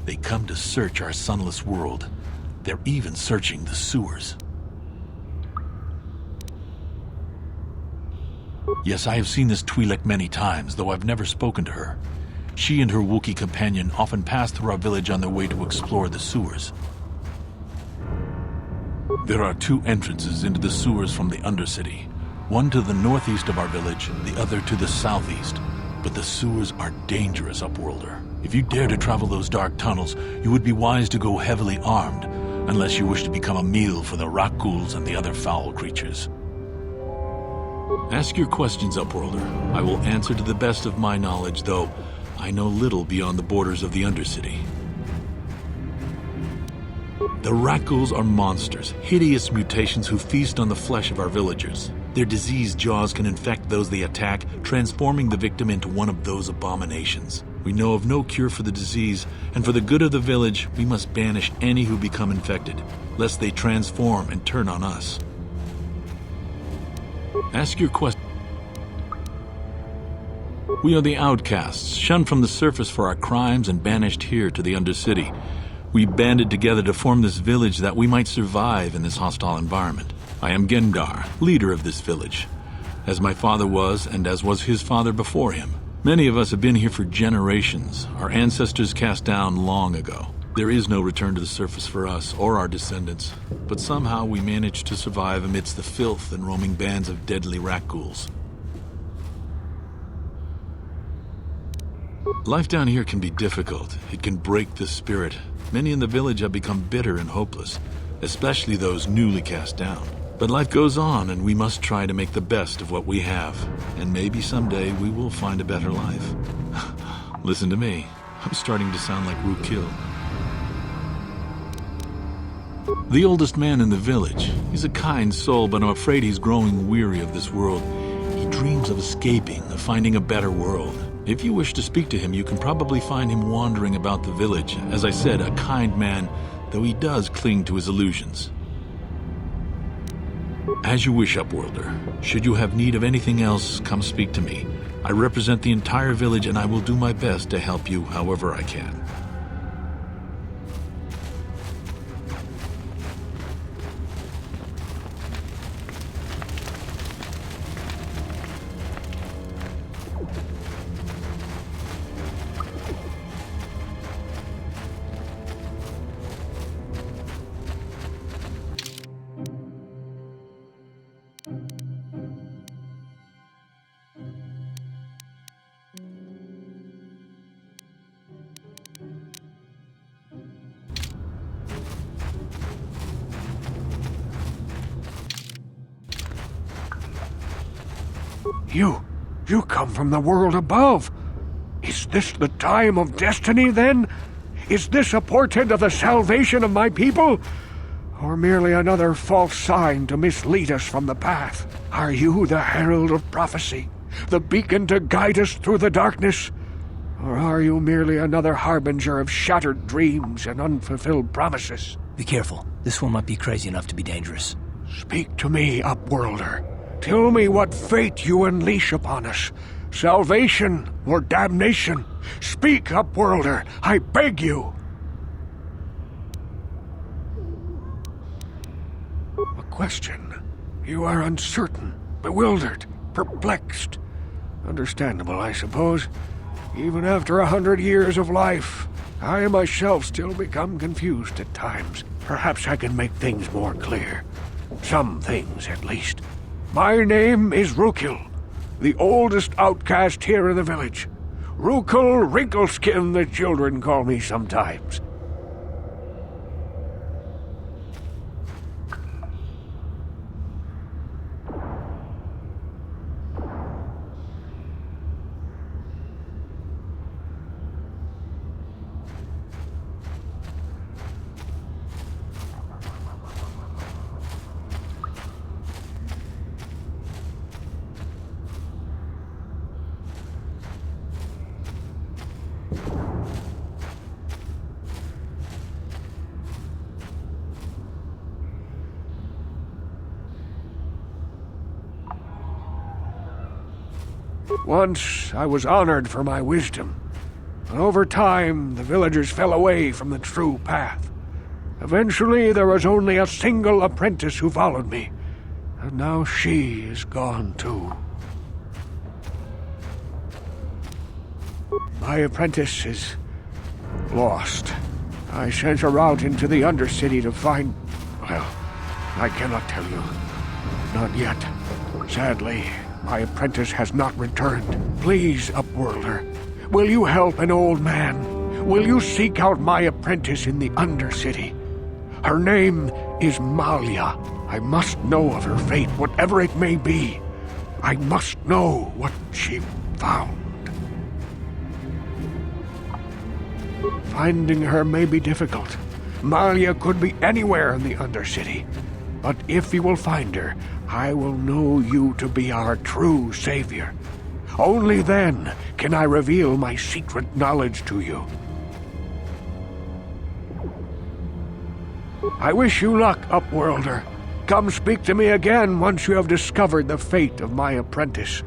They come to search our sunless world. They're even searching the sewers. Yes, I have seen this Twi'lek many times, though I've never spoken to her. She and her Wookiee companion often pass through our village on their way to explore the sewers. There are two entrances into the sewers from the Undercity. One to the northeast of our village, the other to the southeast. But the sewers are dangerous, Upworlder. If you dare to travel those dark tunnels, you would be wise to go heavily armed, unless you wish to become a meal for the Rakghouls and the other foul creatures. Ask your questions, Upworlder. I will answer to the best of my knowledge, though I know little beyond the borders of the Undercity. The Rakghouls are monsters, hideous mutations who feast on the flesh of our villagers. Their diseased jaws can infect those they attack, transforming the victim into one of those abominations. We know of no cure for the disease, and for the good of the village, we must banish any who become infected, lest they transform and turn on us. Ask your question. We are the outcasts, shunned from the surface for our crimes and banished here to the Undercity. We banded together to form this village that we might survive in this hostile environment. I am Gendar, leader of this village, as my father was and as was his father before him. Many of us have been here for generations, our ancestors cast down long ago. There is no return to the surface for us or our descendants, but somehow we managed to survive amidst the filth and roaming bands of deadly Rakghouls. Life down here can be difficult. It can break the spirit. Many in the village have become bitter and hopeless, especially those newly cast down. But life goes on, and we must try to make the best of what we have. And maybe someday we will find a better life. Listen to me. I'm starting to sound like Rookil. The oldest man in the village. He's a kind soul, but I'm afraid he's growing weary of this world. He dreams of escaping, of finding a better world. If you wish to speak to him, you can probably find him wandering about the village. As I said, a kind man, though he does cling to his illusions. As you wish, Upworlder. Should you have need of anything else, come speak to me. I represent the entire village, and I will do my best to help you however I can. You come from the world above. Is this the time of destiny, then? Is this a portent of the salvation of my people? Or merely another false sign to mislead us from the path? Are you the herald of prophecy? the beacon to guide us through the darkness? Or are you merely another harbinger of shattered dreams and unfulfilled promises? Be careful. This one might be crazy enough to be dangerous. Speak to me, Upworlder. Tell me what fate you unleash upon us. Salvation or damnation? Speak, Upworlder, I beg you. A question. You are uncertain, bewildered, perplexed. Understandable, I suppose. Even after 100 years of life, I myself still become confused at times. Perhaps I can make things more clear. Some things, at least. My name is Rukil, the oldest outcast here in the village. Rukil Wrinkleskin, the children call me sometimes. Once I was honored for my wisdom, but over time the villagers fell away from the true path. Eventually there was only a single apprentice who followed me, and now she is gone too. My apprentice is lost. I sent her out into the Undercity to find... well, I cannot tell you. Not yet. Sadly, my apprentice has not returned. Please, Upworlder, will you help an old man? Will you seek out my apprentice in the Undercity? Her name is Malia. I must know of her fate, whatever it may be. I must know what she found. Finding her may be difficult. Malia could be anywhere in the Undercity. But if you will find her, I will know you to be our true savior. Only then can I reveal my secret knowledge to you. I wish you luck, Upworlder. Come speak to me again once you have discovered the fate of my apprentice.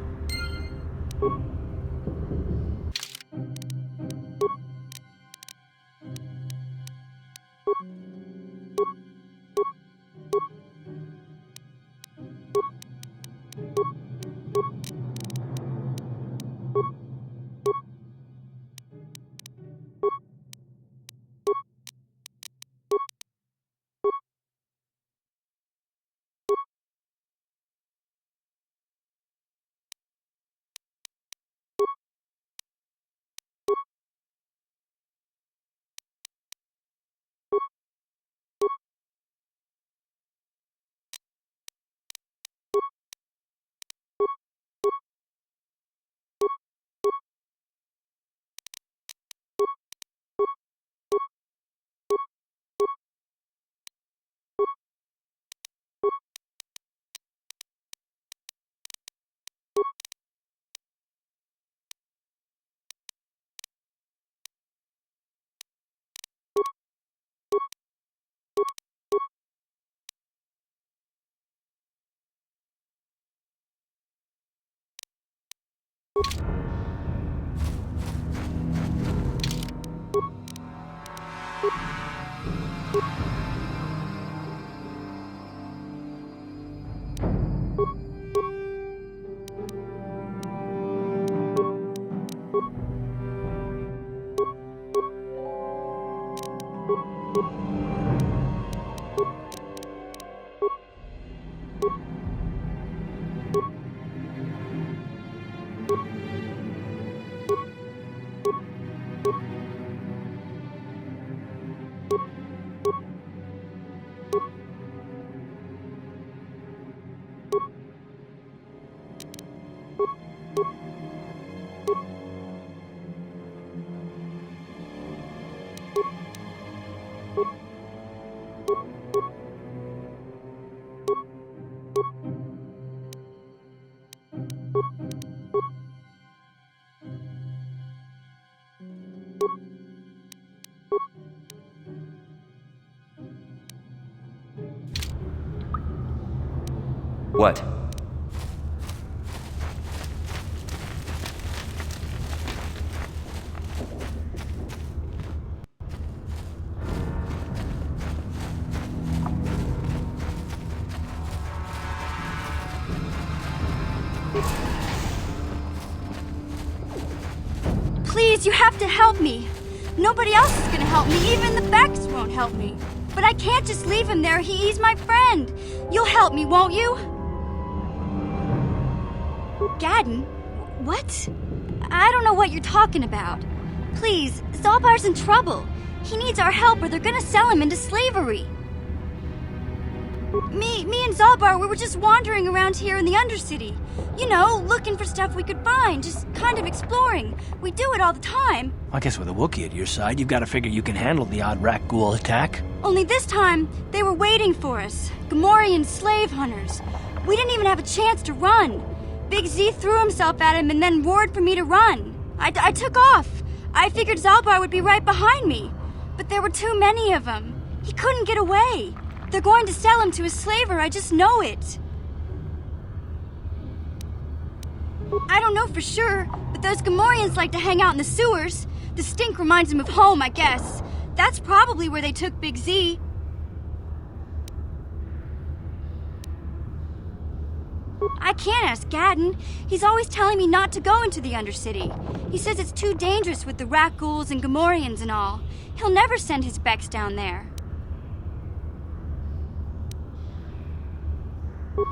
What? Please, you have to help me. Nobody else is gonna help me. Even the Becks won't help me. But I can't just leave him there. He's my friend. You'll help me, won't you? Gadden? What? I don't know what you're talking about. Please, Zalbar's in trouble. He needs our help or they're gonna sell him into slavery. Me and Zalbar, we were just wandering around here in the Undercity. You know, looking for stuff we could find, just kind of exploring. We do it all the time. I guess with a Wookiee at your side, you've got to figure you can handle the odd Rakghoul attack. Only this time, they were waiting for us. Gamorrean slave hunters. We didn't even have a chance to run. Big Z threw himself at him and then roared for me to run. I took off. I figured Zalbar would be right behind me. But there were too many of them. He couldn't get away. They're going to sell him to a slaver, I just know it. I don't know for sure, but those Gamorreans like to hang out in the sewers. The stink reminds them of home, I guess. That's probably where they took Big Z. I can't ask Gadden. He's always telling me not to go into the Undercity. He says it's too dangerous with the Rakghouls and Gamorreans and all. He'll never send his Becks down there.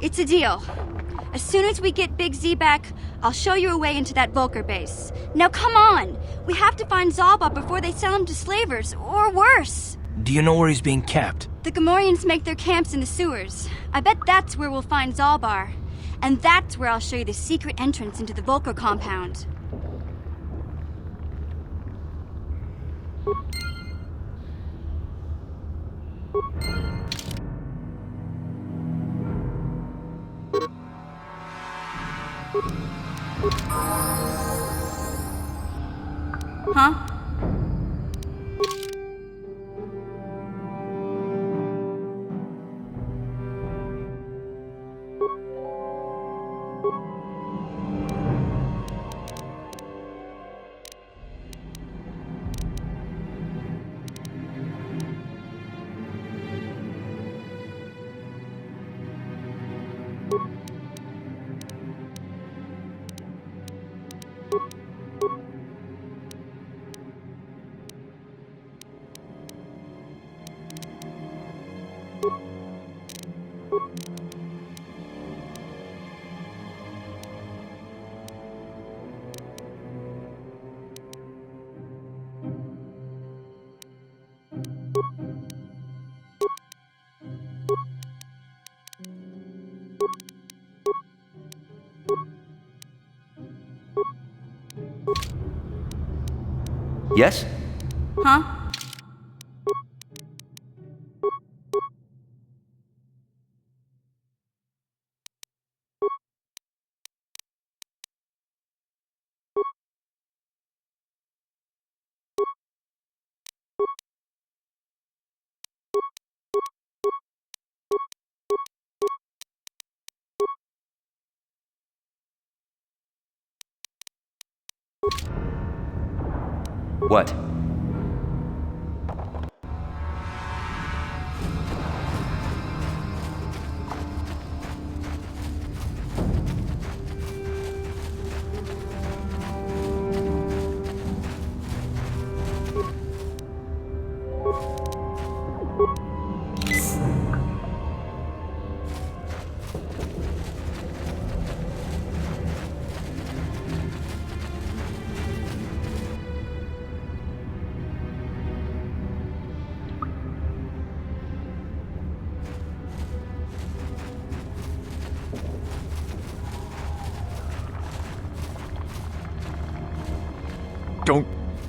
It's a deal. As soon as we get Big Z back, I'll show you a way into that Vulcar base. Now come on! We have to find Zalbar before they sell him to slavers, or worse. Do you know where he's being kept? The Gamorreans make their camps in the sewers. I bet that's where we'll find Zalbar. And that's where I'll show you the secret entrance into the Vulcar compound. Huh? Yes? Huh? What?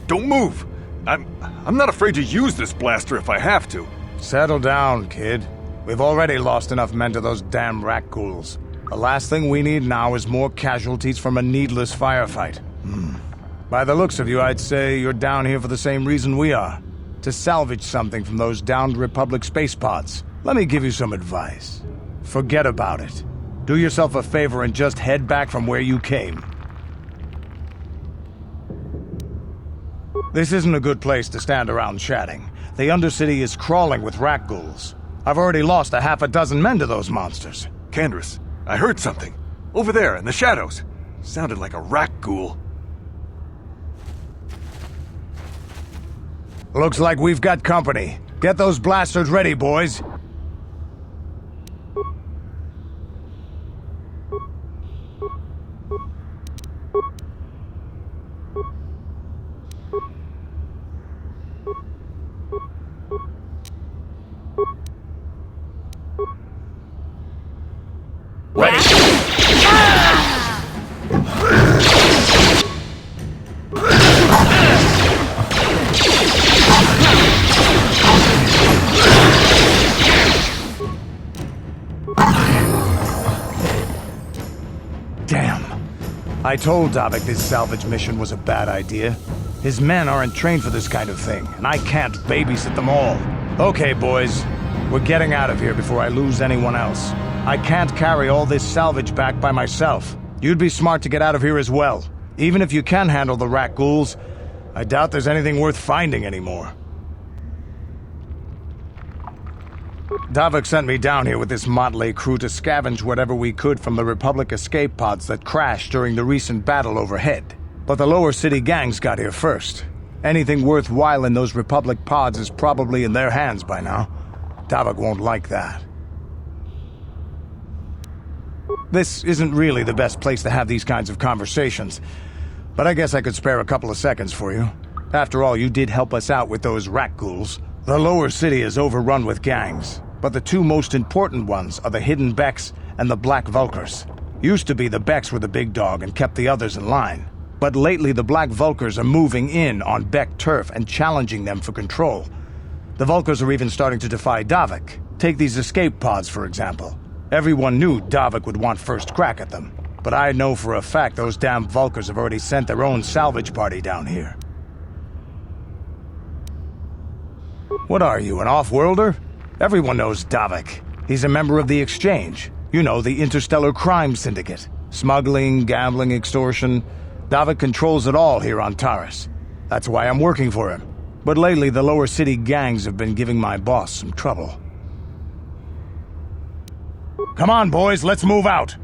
Don't move! I'm not afraid to use this blaster if I have to. Settle down, kid. We've already lost enough men to those damn Rakghouls. The last thing we need now is more casualties from a needless firefight. By the looks of you, I'd say you're down here for the same reason we are. To salvage something from those downed Republic space pods. Let me give you some advice. Forget about it. Do yourself a favor and just head back from where you came. This isn't a good place to stand around chatting. The Undercity is crawling with rat ghouls. I've already lost a half a dozen men to those monsters. Candace, I heard something. Over there, in the shadows. Sounded like a rat ghoul. Looks like we've got company. Get those blasters ready, boys. I told Davik this salvage mission was a bad idea. His men aren't trained for this kind of thing, and I can't babysit them all. Okay, boys. We're getting out of here before I lose anyone else. I can't carry all this salvage back by myself. You'd be smart to get out of here as well. Even if you can handle the rat ghouls, I doubt there's anything worth finding anymore. Davik sent me down here with this motley crew to scavenge whatever we could from the Republic escape pods that crashed during the recent battle overhead. But the lower city gangs got here first. Anything worthwhile in those Republic pods is probably in their hands by now. Davik won't like that. This isn't really the best place to have these kinds of conversations, but I guess I could spare a couple of seconds for you. After all, you did help us out with those rat ghouls. The lower city is overrun with gangs, but the two most important ones are the Hidden Becks and the Black Vulkars. Used to be the Becks were the big dog and kept the others in line. But lately the Black Vulkars are moving in on Beck turf and challenging them for control. The Vulkars are even starting to defy Davik. Take these escape pods, for example. Everyone knew Davik would want first crack at them, but I know for a fact those damn Vulkars have already sent their own salvage party down here. What are you, an off-worlder? Everyone knows Davik. He's a member of the Exchange. You know, the Interstellar Crime Syndicate. Smuggling, gambling, extortion. Davik controls it all here on Taris. That's why I'm working for him. But lately, the lower city gangs have been giving my boss some trouble. Come on, boys, let's move out!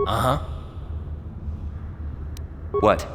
Uh-huh. What?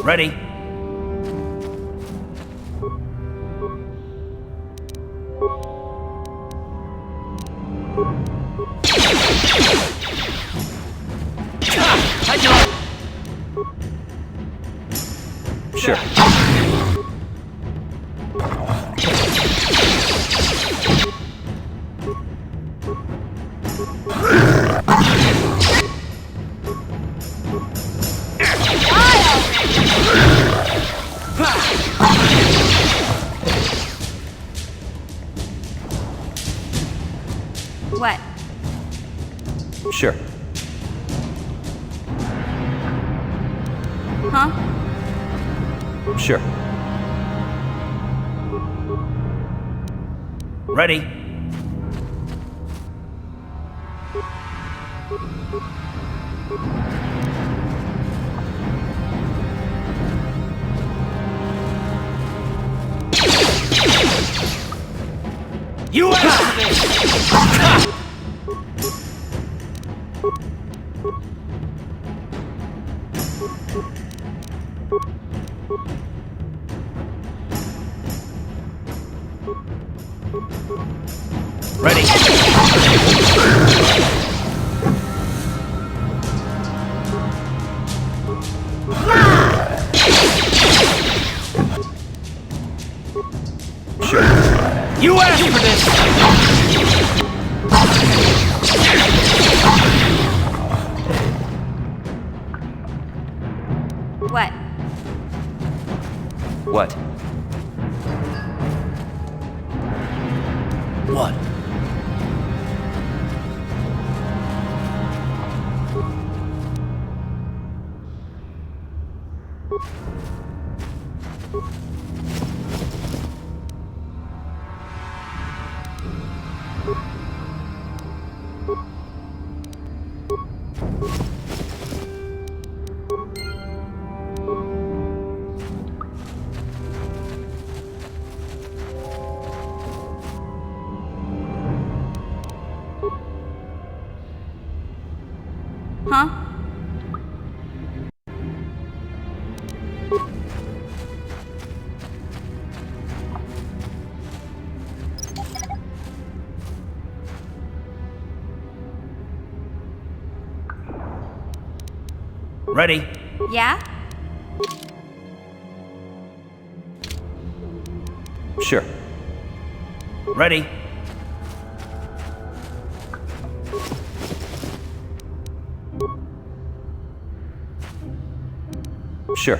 Ready. Sure. What? Sure. Huh? Sure. Ready? You asked for this! Ready? Sure. You asked for this! What? What? What? Huh? Ready? Yeah? Sure. Ready? Sure.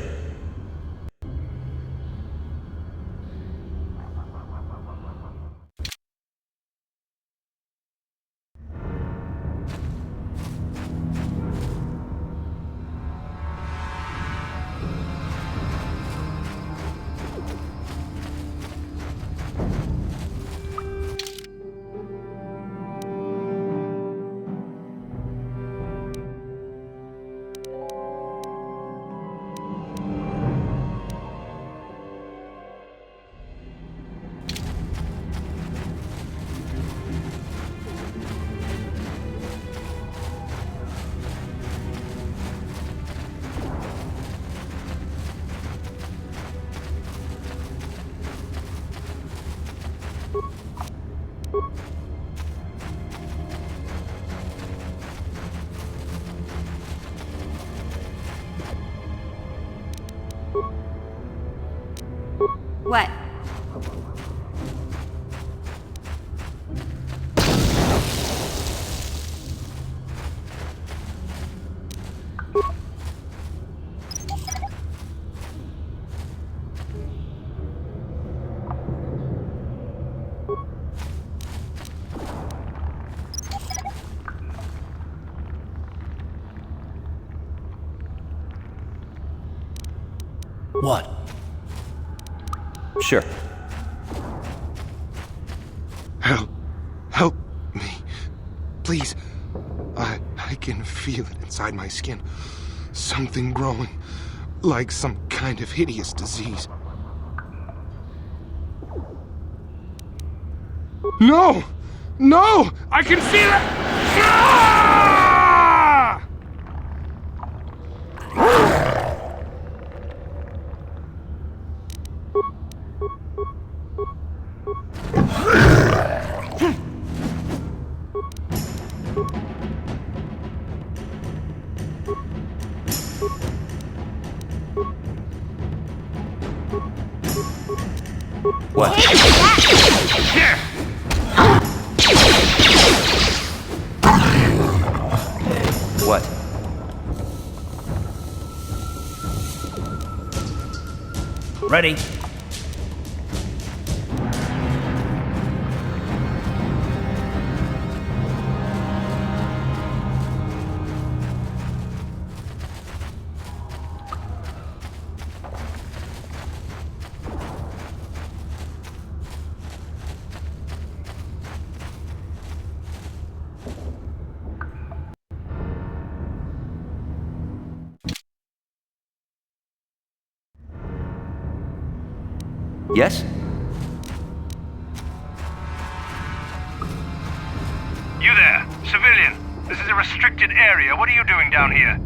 What? What? Sure. Help me. Please. I can feel it inside my skin. Something growing. Like some kind of hideous disease. No! No! I can feel it! Ah! What? What? Ready? Yes? You there, civilian. This is a restricted area. What are you doing down here?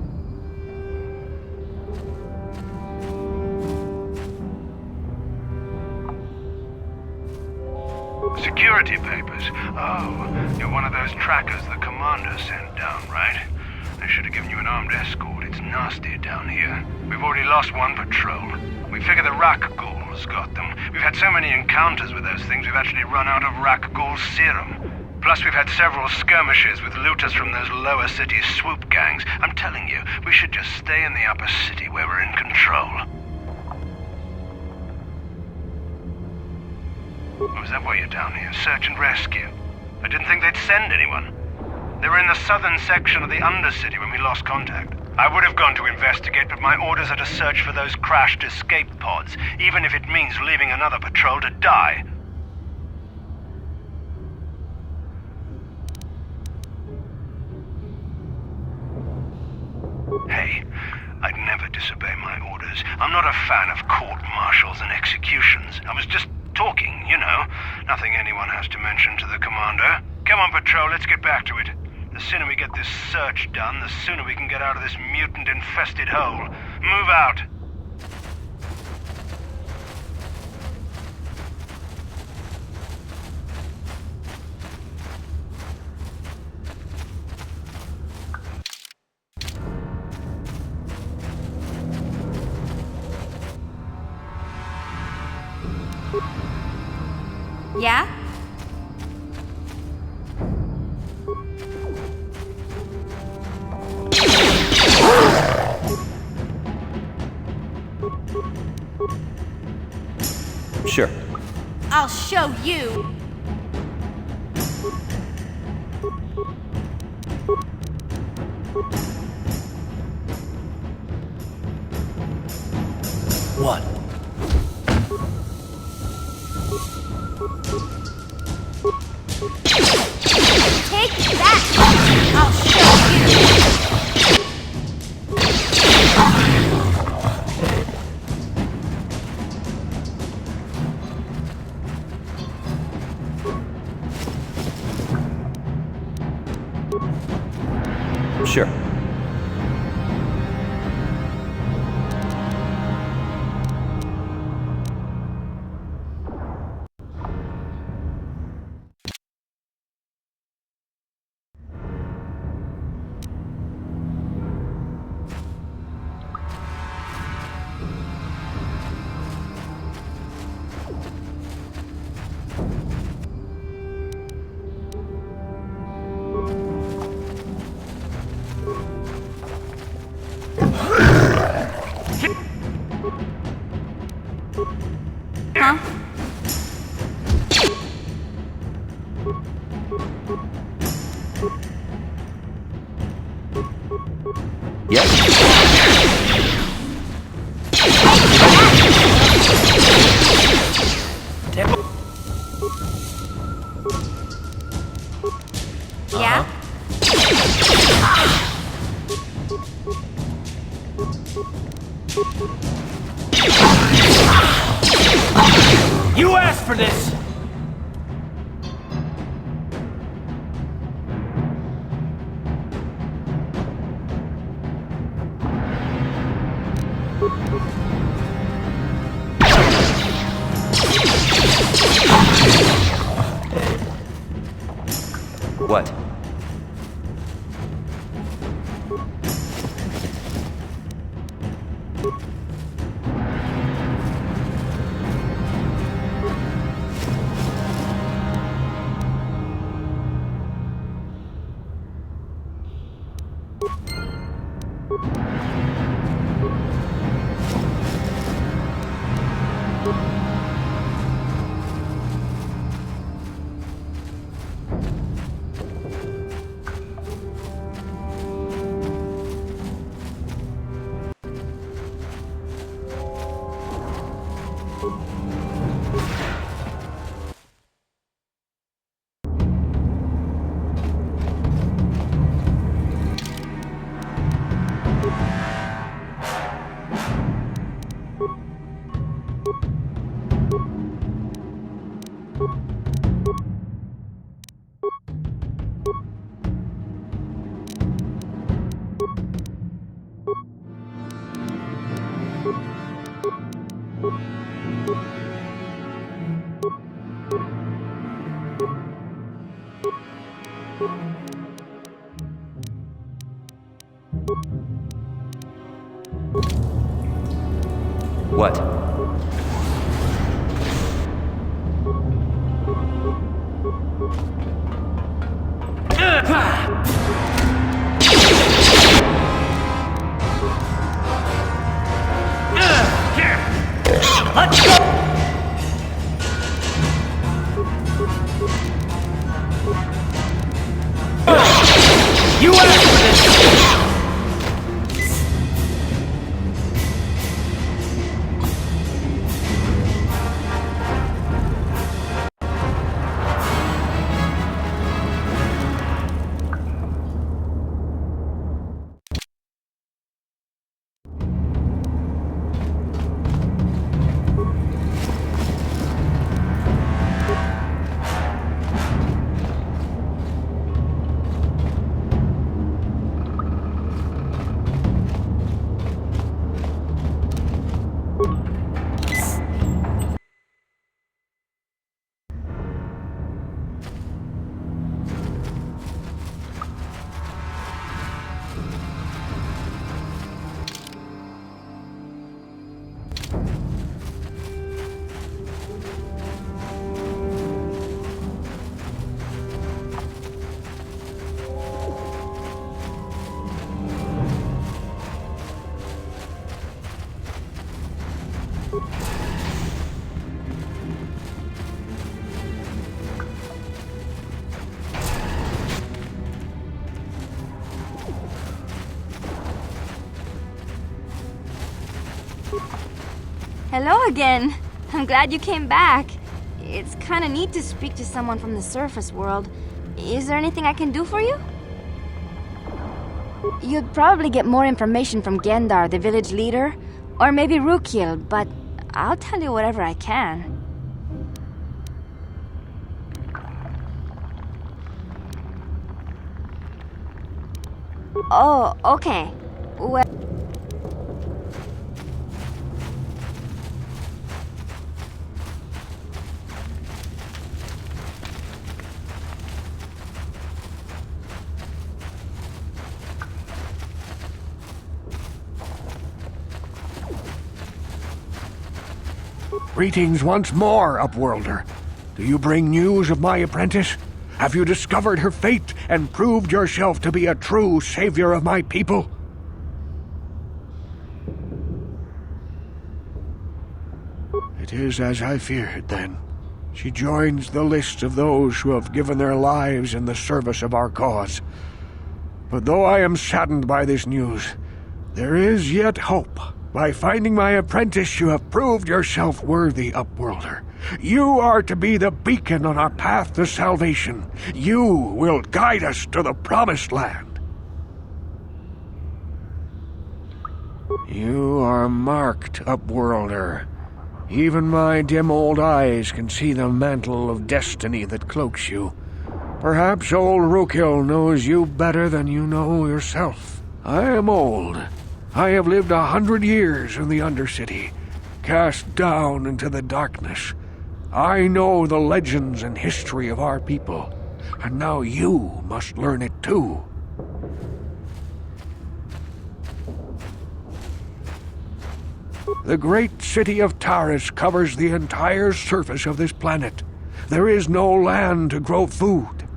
Security papers. Oh, you're one of those trackers the commander sent down, right? They should have given you an armed escort. It's nasty down here. We've already lost one patrol. We figure the Rakghouls got them. We've had so many encounters with those things, we've actually run out of Rakghoul serum. Plus, we've had several skirmishes with looters from those lower city swoop gangs. I'm telling you, we should just stay in the upper city where we're in control. Oh, is that why you're down here? Search and rescue? I didn't think they'd send anyone. They were in the southern section of the Undercity when we lost contact. I would have gone to investigate, but my orders are to search for those crashed escape pods, even if it means leaving another patrol to die. Hey, I'd never disobey my orders. I'm not a fan of court-martials and executions. I was just talking, you know. Nothing anyone has to mention to the commander. Come on, patrol, let's get back to it. The sooner we get this search done, the sooner we can get out of this mutant-infested hole. Move out. Yeah? Sure. I'll show you. What? Take that! I'll show you! Sure. Huh? Yeah? You asked for this! What? What? Let's go! You asked for this! Hello again. I'm glad you came back. It's kinda neat to speak to someone from the surface world. Is there anything I can do for you? You'd probably get more information from Gendar, the village leader, or maybe Rukil, but I'll tell you whatever I can. Oh, okay. Well... Greetings once more, Upworlder. Do you bring news of my apprentice? Have you discovered her fate and proved yourself to be a true savior of my people? It is as I feared, then. She joins the list of those who have given their lives in the service of our cause. But though I am saddened by this news, there is yet hope. By finding my apprentice, you have proved yourself worthy, Upworlder. You are to be the beacon on our path to salvation. You will guide us to the promised land. You are marked, Upworlder. Even my dim old eyes can see the mantle of destiny that cloaks you. Perhaps old Rukil knows you better than you know yourself. I am old. I have lived 100 years in the Undercity, cast down into the darkness. I know the legends and history of our people, and now you must learn it too. The great city of Taris covers the entire surface of this planet. There is no land to grow food.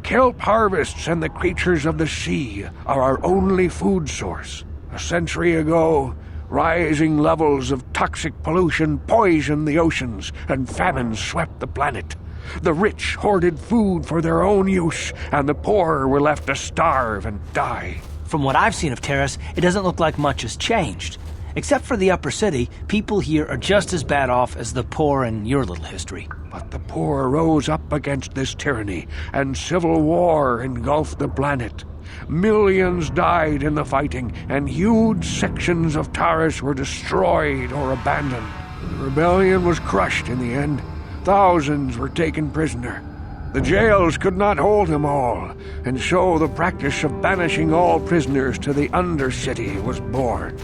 Kelp harvests and the creatures of the sea are our only food source. A century ago, rising levels of toxic pollution poisoned the oceans, and famines swept the planet. The rich hoarded food for their own use, and the poor were left to starve and die. From what I've seen of Taris, it doesn't look like much has changed. Except for the upper city, people here are just as bad off as the poor in your little history. But the poor rose up against this tyranny, and civil war engulfed the planet. Millions died in the fighting, and huge sections of Taris were destroyed or abandoned. The rebellion was crushed in the end. Thousands were taken prisoner. The jails could not hold them all, and so the practice of banishing all prisoners to the Undercity was born.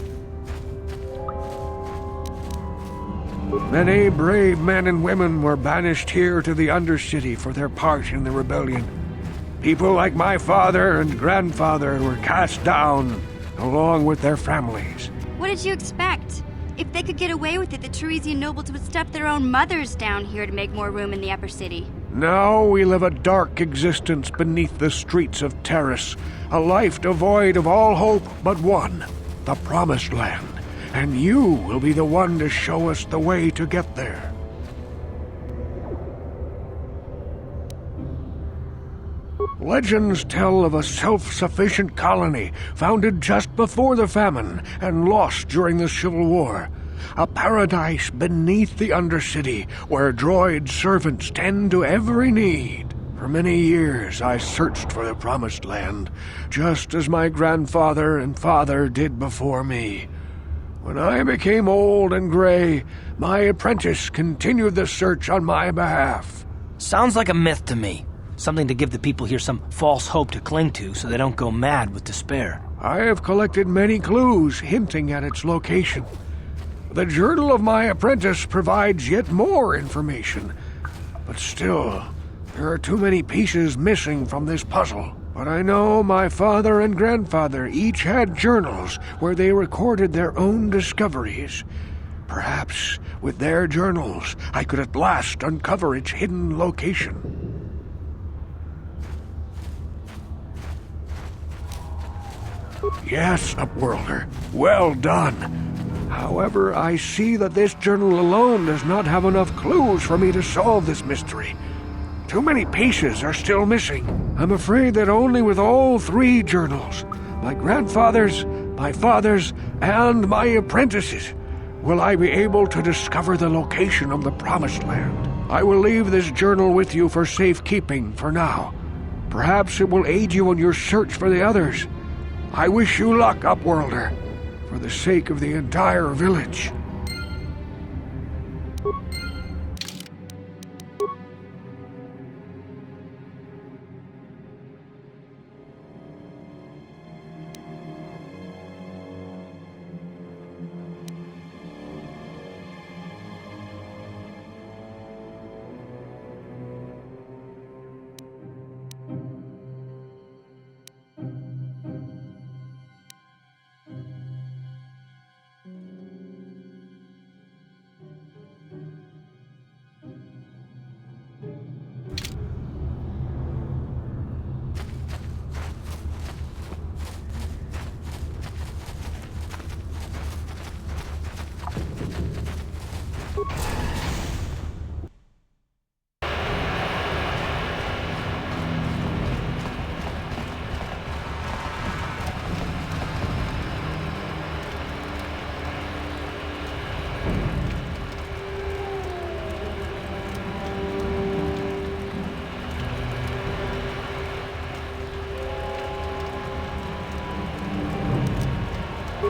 Many brave men and women were banished here to the Undercity for their part in the rebellion. People like my father and grandfather were cast down, along with their families. What did you expect? If they could get away with it, the Teresian nobles would step their own mothers down here to make more room in the upper city. Now we live a dark existence beneath the streets of Terrace, a life devoid of all hope but one, the Promised Land. And you will be the one to show us the way to get there. Legends tell of a self-sufficient colony founded just before the famine and lost during the Civil War. A paradise beneath the Undercity where droid servants tend to every need. For many years I searched for the Promised Land, just as my grandfather and father did before me. When I became old and gray, my apprentice continued the search on my behalf. Sounds like a myth to me. Something to give the people here some false hope to cling to so they don't go mad with despair. I have collected many clues hinting at its location. The journal of my apprentice provides yet more information. But still, there are too many pieces missing from this puzzle. But I know my father and grandfather each had journals where they recorded their own discoveries. Perhaps with their journals, I could at last uncover its hidden location. Yes, Upworlder. Well done. However, I see that this journal alone does not have enough clues for me to solve this mystery. Too many pieces are still missing. I'm afraid that only with all three journals, my grandfather's, my father's, and my apprentice's, will I be able to discover the location of the Promised Land. I will leave this journal with you for safekeeping for now. Perhaps it will aid you in your search for the others. I wish you luck, Upworlder, for the sake of the entire village.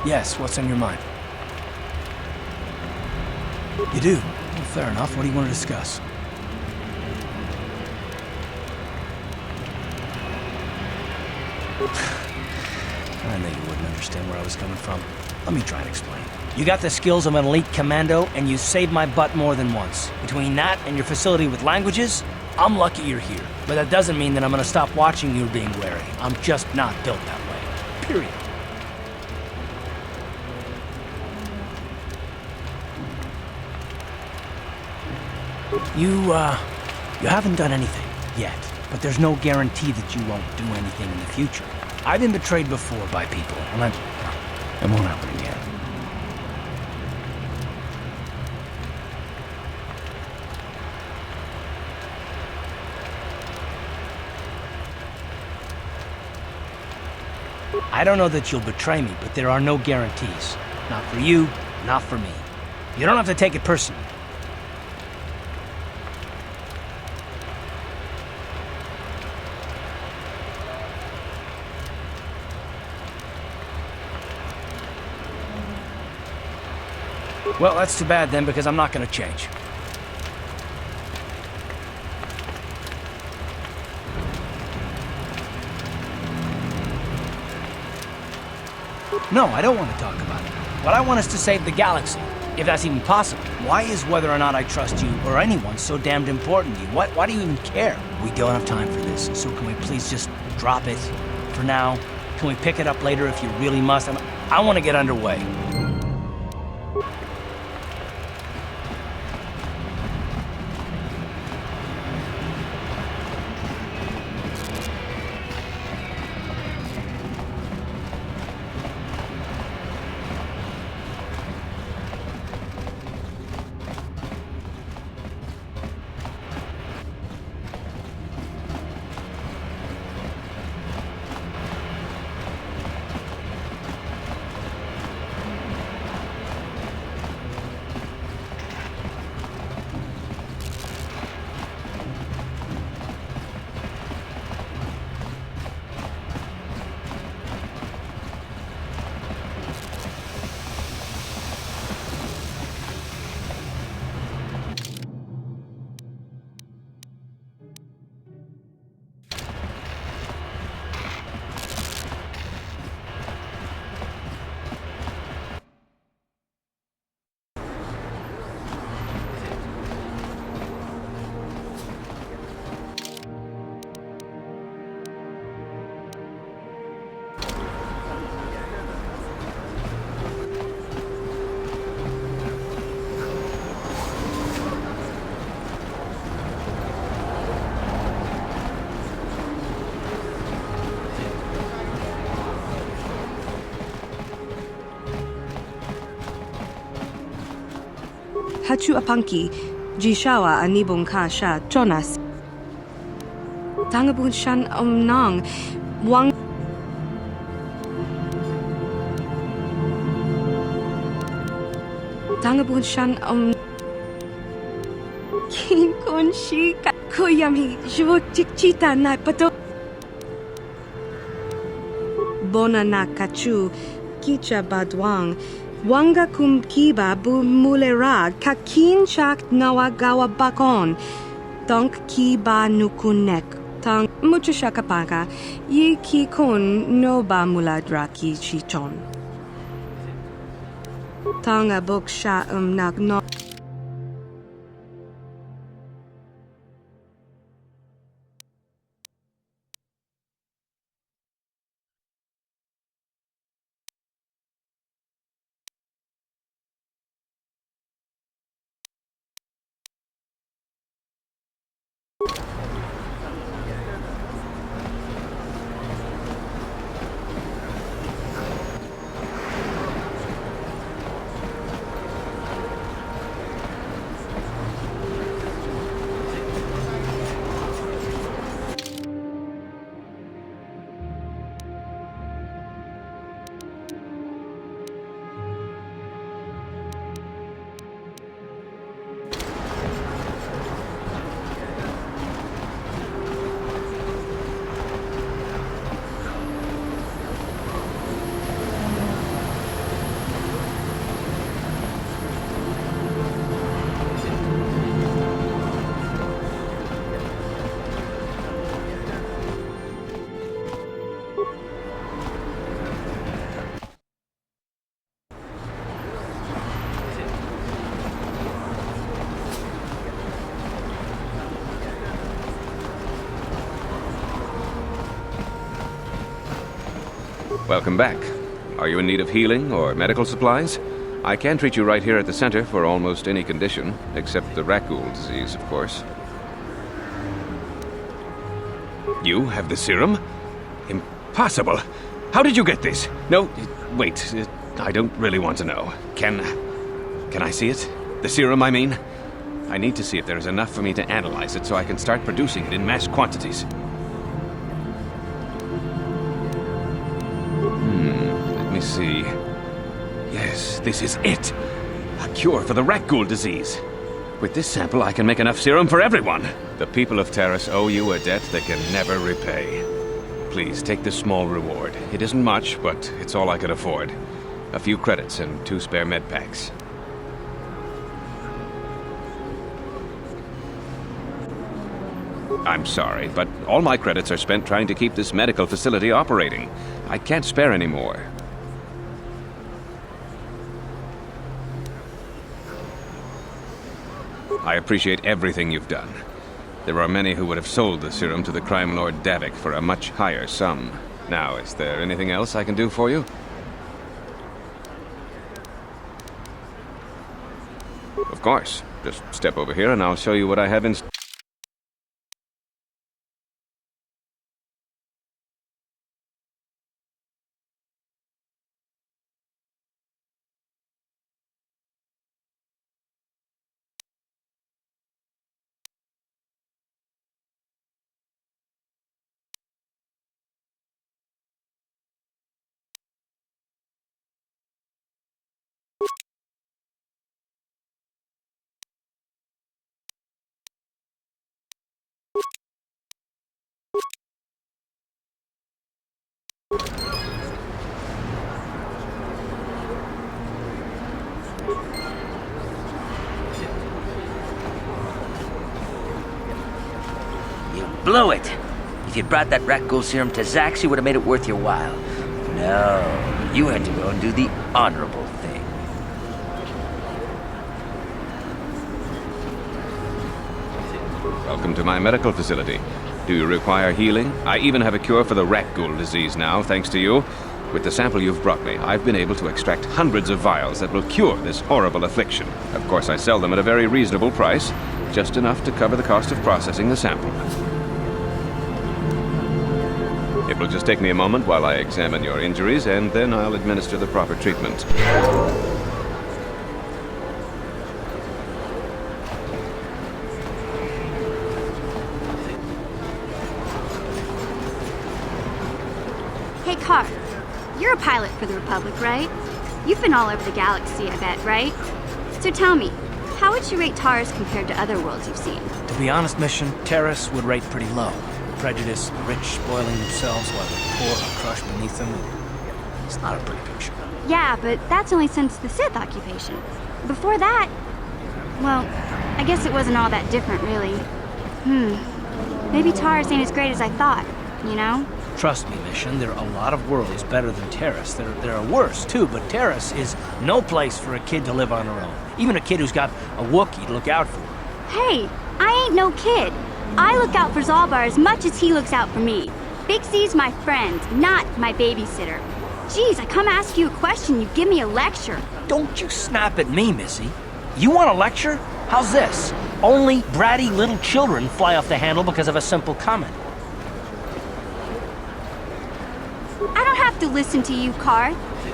Yes, what's on your mind? You do? Well, fair enough. What do you want to discuss? I knew you wouldn't understand where I was coming from. Let me try and explain. You got the skills of an elite commando, and you saved my butt more than once. Between that and your facility with languages, I'm lucky you're here. But that doesn't mean that I'm gonna stop watching you being wary. I'm just not built that way. Period. You haven't done anything yet, but there's no guarantee that you won't do anything in the future. I've been betrayed before by people, and it won't happen again. I don't know that you'll betray me, but there are no guarantees. Not for you, not for me. You don't have to take it personally. Well, that's too bad then, because I'm not going to change. No, I don't want to talk about it. What I want is to save the galaxy. If that's even possible. Why is whether or not I trust you or anyone so damned important to you? Why do you even care? We don't have time for this, so can we please just drop it for now? Can we pick it up later if you really must? I want to get underway. Hachu apanki, Jishawa anibong ka sha Jonas. Tangabun shan nang, wang. Tangabun shan King kon shi koyami, jwo chita na pato. Bona na kachu, kicha badwang. Wanga kum kiba bu mulera kakin chak nawagawa bakon. Tonk kiba nukunek. Tang mucho shakapaka. Yi ki kun no ba muladra ki chichon. Tang abok sha nak no. Welcome back. Are you in need of healing or medical supplies? I can treat you right here at the center for almost any condition, except the Rakghoul disease, of course. You have the serum? Impossible! How did you get this? No, wait, I don't really want to know. Can I see it? The serum, I mean? I need to see if there is enough for me to analyze it so I can start producing it in mass quantities. Let me see. Yes, this is it. A cure for the Rakghoul disease. With this sample, I can make enough serum for everyone. The people of Taris owe you a debt they can never repay. Please, take this small reward. It isn't much, but it's all I could afford. A few credits and 2 spare med packs. I'm sorry, but all my credits are spent trying to keep this medical facility operating. I can't spare any more. I appreciate everything you've done. There are many who would have sold the serum to the crime lord Davik for a much higher sum. Now, is there anything else I can do for you? Of course. Just step over here and I'll show you what I have in... Blew it! If you'd brought that rat ghoul serum to Zax, you would have made it worth your while. No, you had to go and do the honorable thing. Welcome to my medical facility. Do you require healing? I even have a cure for the rat ghoul disease now, thanks to you. With the sample you've brought me, I've been able to extract hundreds of vials that will cure this horrible affliction. Of course, I sell them at a very reasonable price, just enough to cover the cost of processing the sample. It will just take me a moment while I examine your injuries, and then I'll administer the proper treatment. Hey, Carr. You're a pilot for the Republic, right? You've been all over the galaxy, I bet, right? So tell me, how would you rate Taurus compared to other worlds you've seen? To be honest, Mission, Taurus would rate pretty low. Prejudice, the rich spoiling themselves while the poor are crushed beneath them. It's not a pretty picture. Yeah, but that's only since the Sith occupation. Before that, well, I guess it wasn't all that different, really. Maybe Taurus ain't as great as I thought, you know? Trust me, Mission, there are a lot of worlds better than Taurus. There are worse, too, but Taurus is no place for a kid to live on her own. Even a kid who's got a Wookiee to look out for. Hey, I ain't no kid. I look out for Zalbar as much as he looks out for me. Big Z's my friend, not my babysitter. Geez, I come ask you a question, you give me a lecture. Don't you snap at me, Missy. You want a lecture? How's this? Only bratty little children fly off the handle because of a simple comment. I don't have to listen to you, Carr.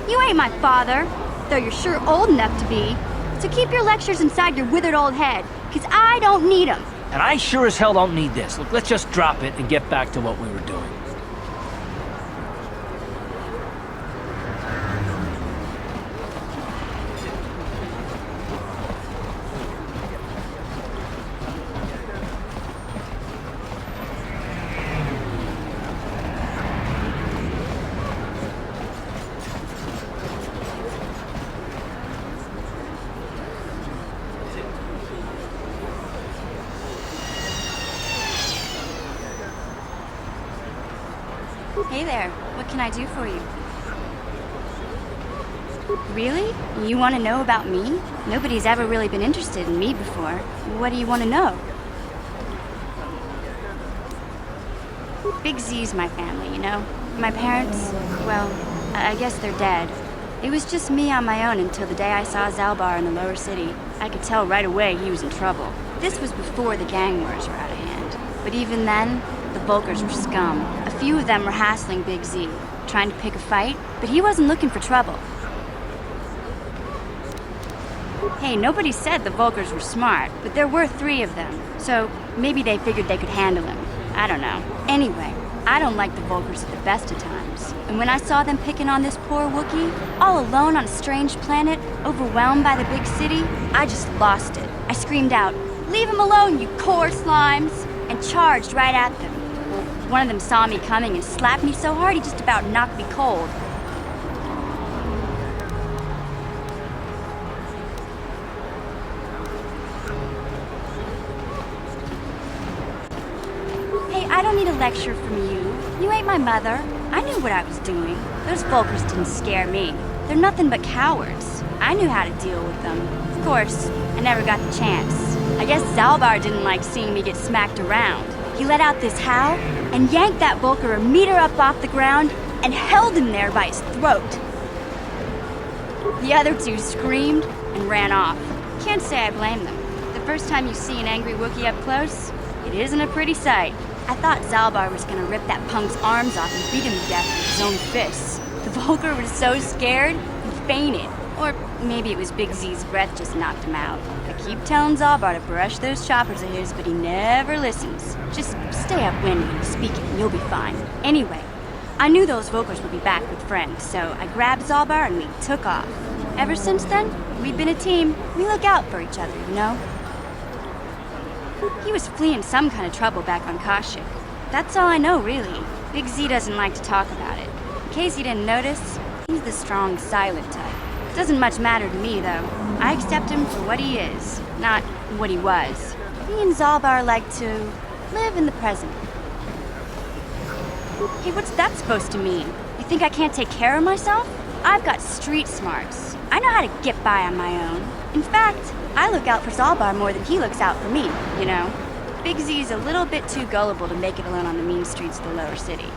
You ain't my father, though you're sure old enough to be. So keep your lectures inside your withered old head, because I don't need them. And I sure as hell don't need this. Look, let's just drop it and get back to what we were doing. Hey there, what can I do for you? Really? You want to know about me? Nobody's ever really been interested in me before. What do you want to know? Big Z's my family, you know? My parents, well, I guess they're dead. It was just me on my own until the day I saw Zalbar in the lower city. I could tell right away he was in trouble. This was before the gang wars were out of hand. But even then, the Vulkars were scum. A few of them were hassling Big Z, trying to pick a fight, but he wasn't looking for trouble. Hey, nobody said the Vulkars were smart, but there were 3 of them, so maybe they figured they could handle him. I don't know. Anyway, I don't like the Vulkars at the best of times. And when I saw them picking on this poor Wookiee, all alone on a strange planet, overwhelmed by the big city, I just lost it. I screamed out, "Leave him alone, you core slimes!" and charged right at them. One of them saw me coming and slapped me so hard he just about knocked me cold. Hey, I don't need a lecture from you. You ain't my mother. I knew what I was doing. Those Vulkars didn't scare me. They're nothing but cowards. I knew how to deal with them. Of course, I never got the chance. I guess Zalbar didn't like seeing me get smacked around. He let out this howl and yanked that Volker a meter up off the ground and held him there by his throat. The other two screamed and ran off. Can't say I blame them. The first time you see an angry Wookiee up close, it isn't a pretty sight. I thought Zalbar was gonna rip that punk's arms off and beat him to death with his own fists. The Volker was so scared, he fainted. Or maybe it was Big Z's breath just knocked him out. I keep telling Zalbar to brush those choppers of his, but he never listens. Just stay upwind when you speak it and you'll be fine. Anyway, I knew those Volkers would be back with friends, so I grabbed Zalbar and we took off. Ever since then, we've been a team. We look out for each other, you know? He was fleeing some kind of trouble back on Kashyyyk. That's all I know, really. Big Z doesn't like to talk about it. In case you didn't notice, he's the strong, silent type. Doesn't much matter to me, though. I accept him for what he is, not what he was. Me and Zalbar like to live in the present. Hey, what's that supposed to mean? You think I can't take care of myself? I've got street smarts. I know how to get by on my own. In fact, I look out for Zalbar more than he looks out for me, you know? Big Z's a little bit too gullible to make it alone on the mean streets of the lower city.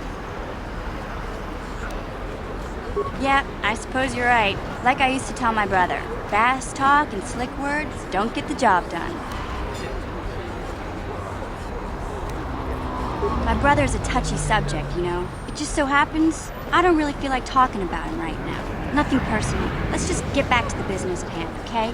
Yeah, I suppose you're right. Like I used to tell my brother, fast talk and slick words don't get the job done. My brother's a touchy subject, you know? It just so happens, I don't really feel like talking about him right now. Nothing personal. Let's just get back to the business at hand, okay?